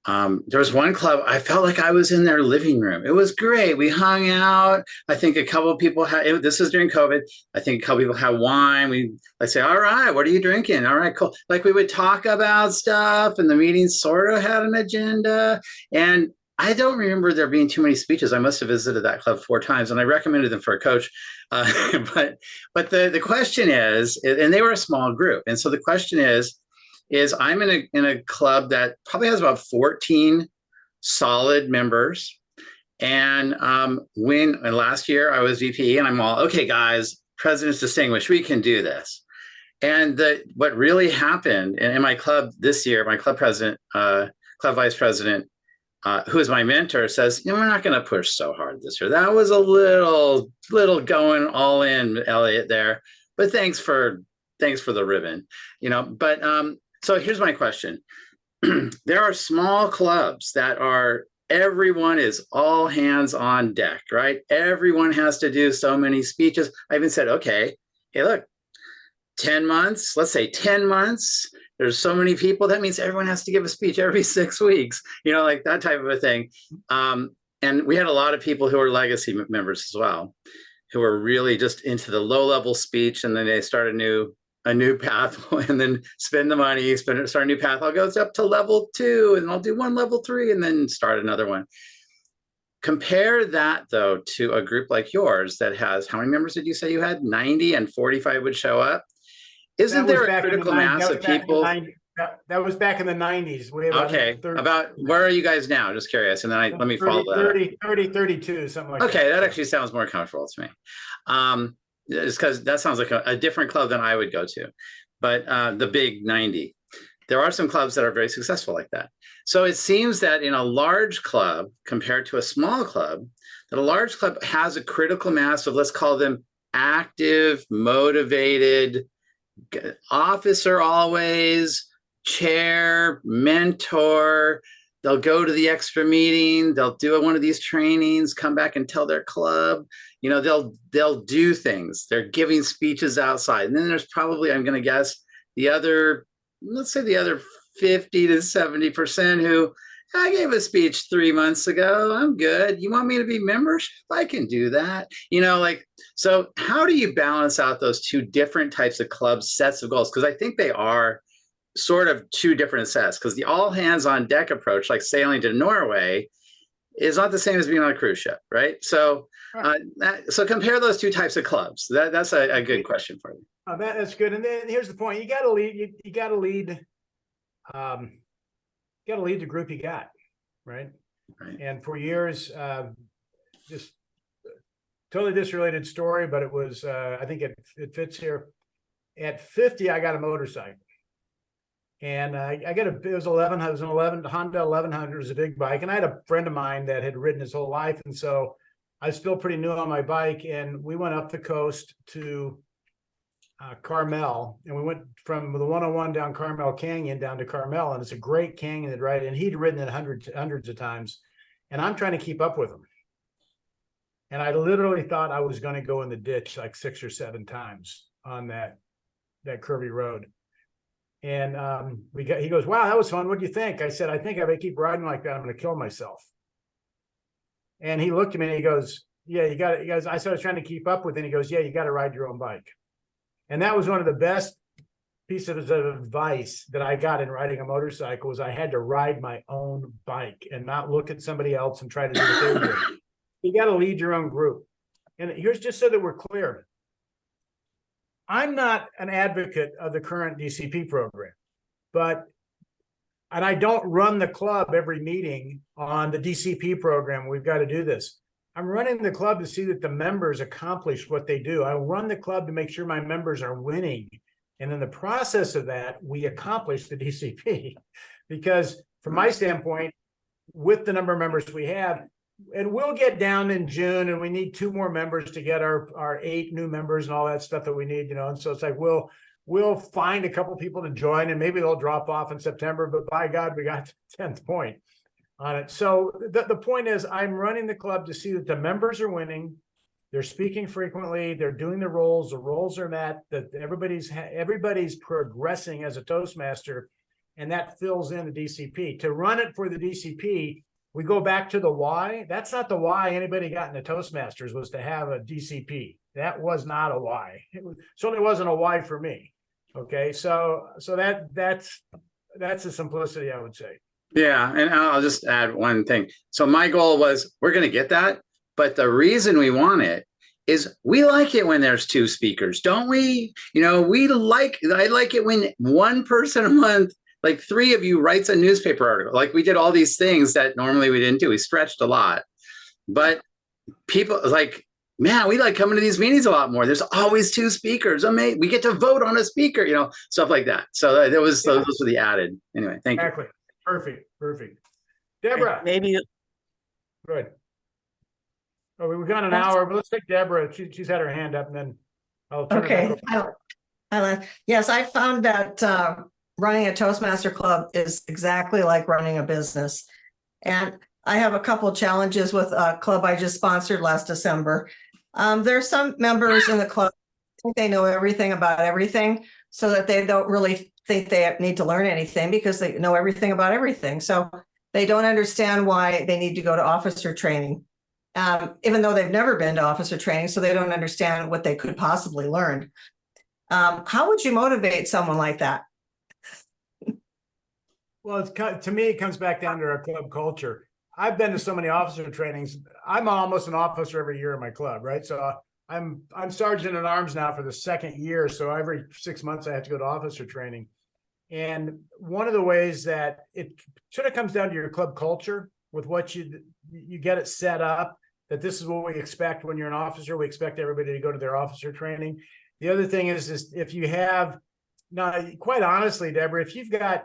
there was one club, I felt like I was in their living room. It was great. We hung out. I think a couple of people this was during COVID. I think a couple of people had wine. I'd say, all right, what are you drinking? All right, cool. Like we would talk about stuff, and the meeting sort of had an agenda. And I don't remember there being too many speeches. I must have visited that club 4 times, and I recommended them for a coach. But the question is, and they were a small group. And so the question is I'm in a club that probably has about 14 solid members. And last year I was VP, and I'm all, okay, guys, President's Distinguished, we can do this. And what really happened in my club this year, my club president, club vice president, who is my mentor, says, we're not going to push so hard this year. That was a little going all in, Elliot, there. But thanks for the ribbon, But so here's my question. There are small clubs that everyone is all hands on deck, right? Everyone has to do so many speeches. I even said, okay, hey, look, 10 months, let's say 10 months, there's so many people. That means everyone has to give a speech every 6 weeks, like that type of a thing. And we had a lot of people who are legacy members as well, who were really just into the low level speech. And then they start a new path, and then spend the money, start a new path. I'll go up to level 2, and I'll do one level 3, and then start another one. Compare that though to a group like yours that has, how many members did you say you had? 90, and 45 would show up. Isn't there a critical mass of people? That was back in the 90s. We have okay. Where are you guys now? Just curious. And then let me follow that. 32, something like that. Okay, that actually sounds more comfortable to me. It's because that sounds like a different club than I would go to. But the big 90. There are some clubs that are very successful like that. So it seems that in a large club compared to a small club, that a large club has a critical mass of, let's call them active, motivated, officer always, chair, mentor. They'll go to the extra meeting. They'll do one of these trainings, come back and tell their club. They'll do things. They're giving speeches outside. And then there's probably, I'm going to guess, let's say the other 50 to 70% who, I gave a speech 3 months ago. I'm good. You want me to be membership? I can do that. So how do you balance out those two different types of club sets of goals? Because I think they are sort of two different sets, because the all hands on deck approach, like sailing to Norway, is not the same as being on a cruise ship, right? So, so compare those two types of clubs. That's a good question for you. Oh, that's good. And then here's the point: you got to lead. You got to lead. You got to lead the group you got, right? And for years, just totally disrelated story, but it was. I think it fits here. At 50, I got a motorcycle. And it was an Honda 1100. It was a big bike. And I had a friend of mine that had ridden his whole life. And so I was still pretty new on my bike. And we went up the coast to Carmel. And we went from the 101 down Carmel Canyon down to Carmel. And it's a great canyon, right? And he'd ridden it hundreds of times. And I'm trying to keep up with him. And I literally thought I was going to go in the ditch like 6 or 7 times on that curvy road. And he goes, wow, that was fun. What do you think? I said, I think if I keep riding like that, I'm going to kill myself. And he looked at me and he goes, yeah, you got it. He goes, I started trying to keep up with it. And he goes, yeah, you got to ride your own bike. And that was one of the best piece of advice that I got in riding a motorcycle was I had to ride my own bike and not look at somebody else and try to do what they were doing. You got to lead your own group. And here's just so that we're clear. I'm not an advocate of the current DCP program, and I don't run the club every meeting on the DCP program. We've got to do this. I'm running the club to see that the members accomplish what they do. I run the club to make sure my members are winning. And in the process of that, we accomplish the DCP. Because from my standpoint, with the number of members we have, and we'll get down in June, and we need 2 more members to get our 8 new members and all that stuff that we need, and so it's like we'll find a couple people to join, and maybe they'll drop off in September, but by God, we got the 10th point on it. So the point is, I'm running the club to see that the members are winning, they're speaking frequently, they're doing the roles are met, that everybody's progressing as a Toastmaster, and that fills in the DCP. To run it for the DCP, we go back to the why. That's not the why anybody got into Toastmasters, was to have a DCP. That was not a why. It certainly wasn't a why for me. Okay, so that's the simplicity, I would say. Yeah, and I'll just add one thing. So my goal was, we're going to get that, but the reason we want it is we like it when there's 2 speakers, don't we? I like it when one person a month, like 3 of you, writes a newspaper article. Like, we did all these things that normally we didn't do. We stretched a lot, but people like, man, we like coming to these meetings a lot more. There's always 2 speakers. We get to vote on a speaker, stuff like that. So those were the added. Anyway, thank you. Exactly. Perfect. Deborah. Maybe. Good. Oh, we've got an hour, but let's take Deborah. She's had her hand up, and then I'll turn it back over. Yes, I found that running a Toastmaster club is exactly like running a business. And I have a couple challenges with a club I just sponsored last December. There's some members in the club who think they know everything about everything, so that they don't really think they need to learn anything because they know everything about everything. So they don't understand why they need to go to officer training, even though they've never been to officer training, so they don't understand what they could possibly learn. How would you motivate someone like that? Well, to me, it comes back down to our club culture. I've been to so many officer trainings. I'm almost an officer every year in my club, right? So I'm sergeant at arms now for the 2nd year. So every 6 months I have to go to officer training. And one of the ways that it sort of comes down to your club culture, with what you get it set up, that this is what we expect when you're an officer. We expect everybody to go to their officer training. The other thing is if you have, now, quite honestly, Deborah,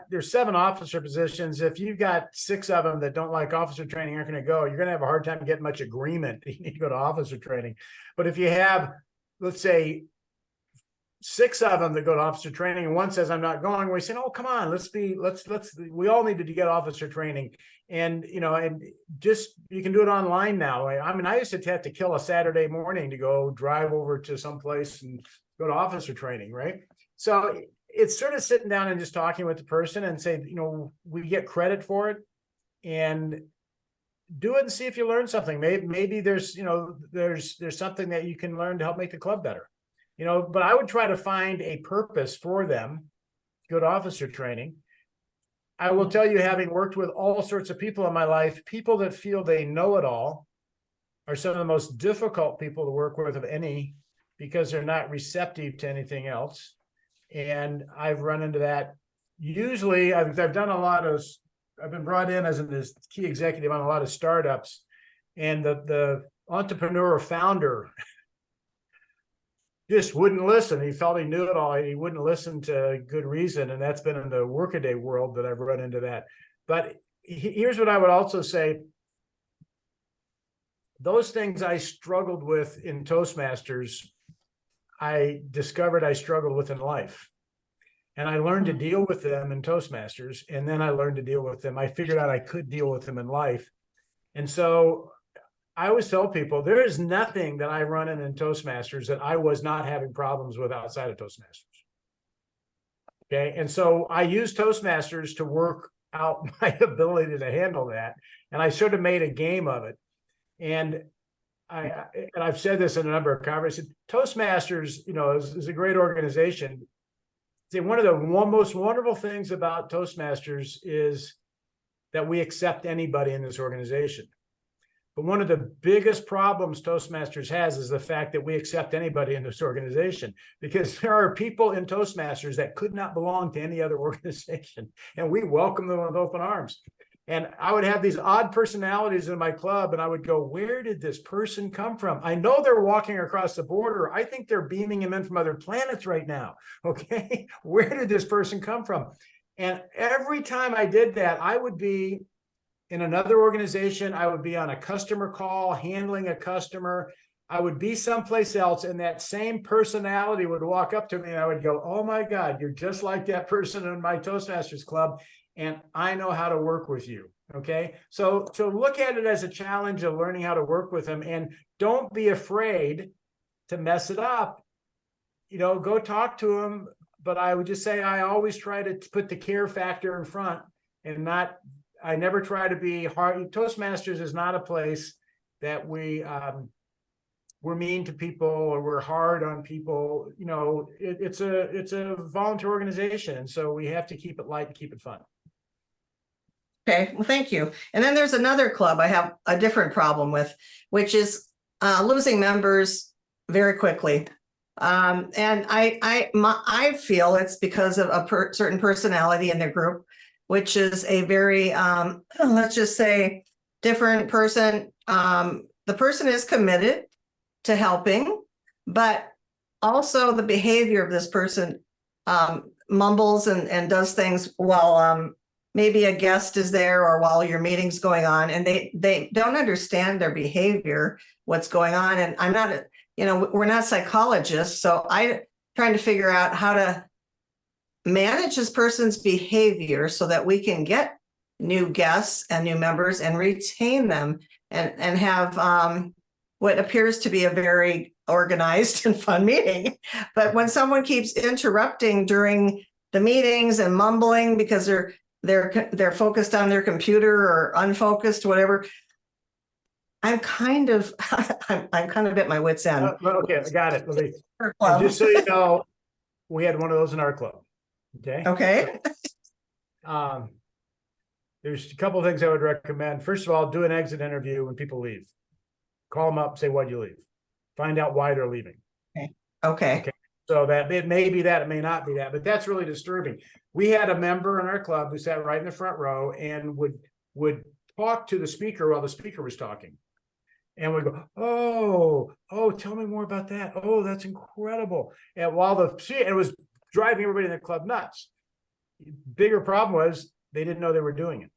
there's 7 officer positions. If you've got 6 of them that don't like officer training, aren't going to go, you're going to have a hard time getting much agreement that you need to go to officer training. But if you have, let's say, 6 of them that go to officer training, and one says, I'm not going, we say, oh, come on, we all need to get officer training. And, and just, you can do it online now. I used to have to kill a Saturday morning to go drive over to someplace and go to officer training, right? So it's sort of sitting down and just talking with the person and say, we get credit for it, and do it and see if you learn something. Maybe there's something that you can learn to help make the club better, but I would try to find a purpose for them to go to officer training. I will tell you, having worked with all sorts of people in my life, people that feel they know it all are some of the most difficult people to work with of any, because they're not receptive to anything else. And I've run into that. Usually I've done I've been brought in as a key executive on a lot of startups, and the entrepreneur founder just wouldn't listen. He felt he knew it all. He wouldn't listen to good reason. And that's been in the workaday world that I've run into that. But here's what I would also say. Those things I struggled with in Toastmasters, I discovered I struggled with in life. And I learned to deal with them in Toastmasters. And then I learned to deal with them. I figured out I could deal with them in life. And so I always tell people, there is nothing that I run in Toastmasters that I was not having problems with outside of Toastmasters. Okay. And so I use Toastmasters to work out my ability to handle that. And I sort of made a game of it. And I've said this in a number of conversations. Toastmasters, is a great organization. See, one of the most wonderful things about Toastmasters is that we accept anybody in this organization. But one of the biggest problems Toastmasters has is the fact that we accept anybody in this organization, because there are people in Toastmasters that could not belong to any other organization, and we welcome them with open arms. And I would have these odd personalities in my club, and I would go, where did this person come from? I know they're walking across the border. I think they're beaming him in from other planets right now. Okay, where did this person come from? And every time I did that, I would be in another organization. I would be on a customer call, handling a customer. I would be someplace else, and that same personality would walk up to me, and I would go, oh my God, you're just like that person in my Toastmasters club, and I know how to work with you. Okay, so look at it as a challenge of learning how to work with them, and don't be afraid to mess it up. You know, go talk to them. But I would just say, I always try to put the care factor in front, and I never try to be hard. Toastmasters is not a place that we're mean to people or we're hard on people. You know, it's a volunteer organization, and so we have to keep it light and keep it fun. Okay, well, thank you. And then there's another club I have a different problem with, which is losing members very quickly. And I feel it's because of a certain personality in their group, which is a very, let's just say, different person. The person is committed to helping, but also the behavior of this person mumbles and does things while maybe a guest is there or while your meeting's going on, and they don't understand their behavior, what's going on. And I'm not we're not psychologists, so I'm trying to figure out how to manage this person's behavior so that we can get new guests and new members and retain them and have what appears to be a very organized and fun meeting. But when someone keeps interrupting during the meetings and mumbling because they're focused on their computer or unfocused, whatever, I'm kind of at my wit's end. Okay, I got it. And just so you know, we had one of those in our club. Okay. Okay. There's a couple of things I would recommend. First of all, do an exit interview when people leave. Call them up, say why'd you leave. Find out why they're leaving. Okay. So that it may be that, it may not be that, but that's really disturbing. We had a member in our club who sat right in the front row and would talk to the speaker while the speaker was talking. And we go, oh, tell me more about that. Oh, that's incredible. And while it was driving everybody in the club nuts. Bigger problem was they didn't know they were doing it.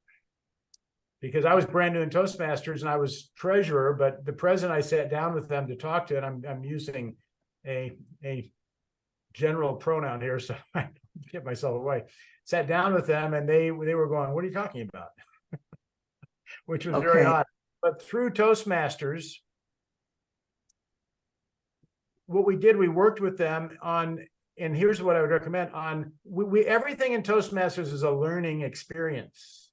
Because I was brand new in Toastmasters and I was treasurer, but the president, I sat down with them to talk to, and I'm using a general pronoun here, so I don't get myself away. Sat down with them and they were going, what are you talking about? Which was very odd. But through Toastmasters, what we did, we worked with them on, and here's what I would recommend on, everything in Toastmasters is a learning experience.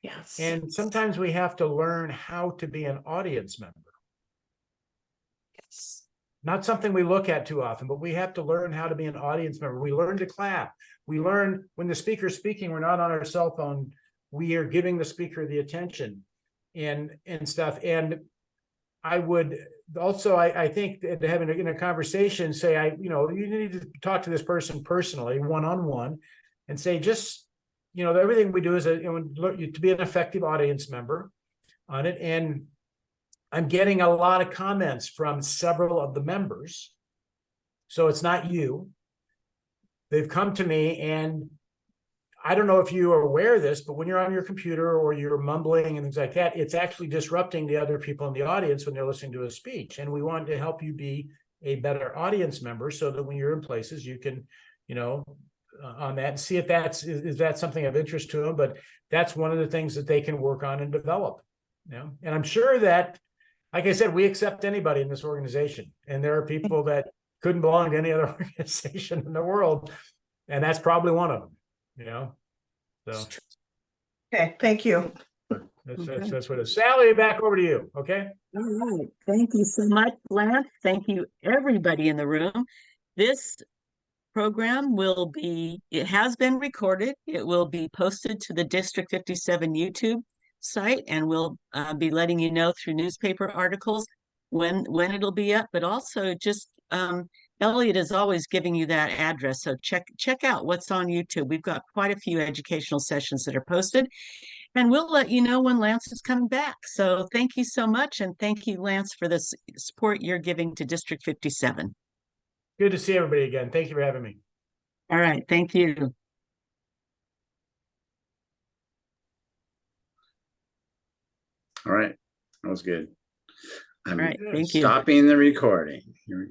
Yes. And sometimes we have to learn how to be an audience member. Yes. Not something we look at too often, but we have to learn how to be an audience member. We learn to clap. We learn when the speaker's speaking, we're not on our cell phone. We are giving the speaker the attention and stuff. And I would also, I think that having in a conversation, say, you need to talk to this person personally, one-on-one, and say, just, everything we do is to be an effective audience member on it. And I'm getting a lot of comments from several of the members. So it's not you. They've come to me, and I don't know if you are aware of this, but when you're on your computer or you're mumbling and things like that, it's actually disrupting the other people in the audience when they're listening to a speech. And we want to help you be a better audience member so that when you're in places, you can, on that, and see if is that something of interest to them. But that's one of the things that they can work on and develop. And I'm sure that, like I said, we accept anybody in this organization. And there are people that couldn't belong to any other organization in the world. And that's probably one of them. So okay, thank you. That's what it is. Sally, back over to you. Okay. All right. Thank you so much, Lance. Thank you, everybody in the room. This program it has been recorded. It will be posted to the District 57 YouTube site, and we'll be letting you know through newspaper articles when it'll be up. But also just Elliot is always giving you that address, so check out what's on YouTube. We've got quite a few educational sessions that are posted, and we'll let you know when Lance is coming back. So thank you so much, and thank you, Lance, for the support you're giving to District 57. Good to see everybody again. Thank you for having me. All right, thank you. All right, that was good. All right, thank you. Stopping the recording. Here we go.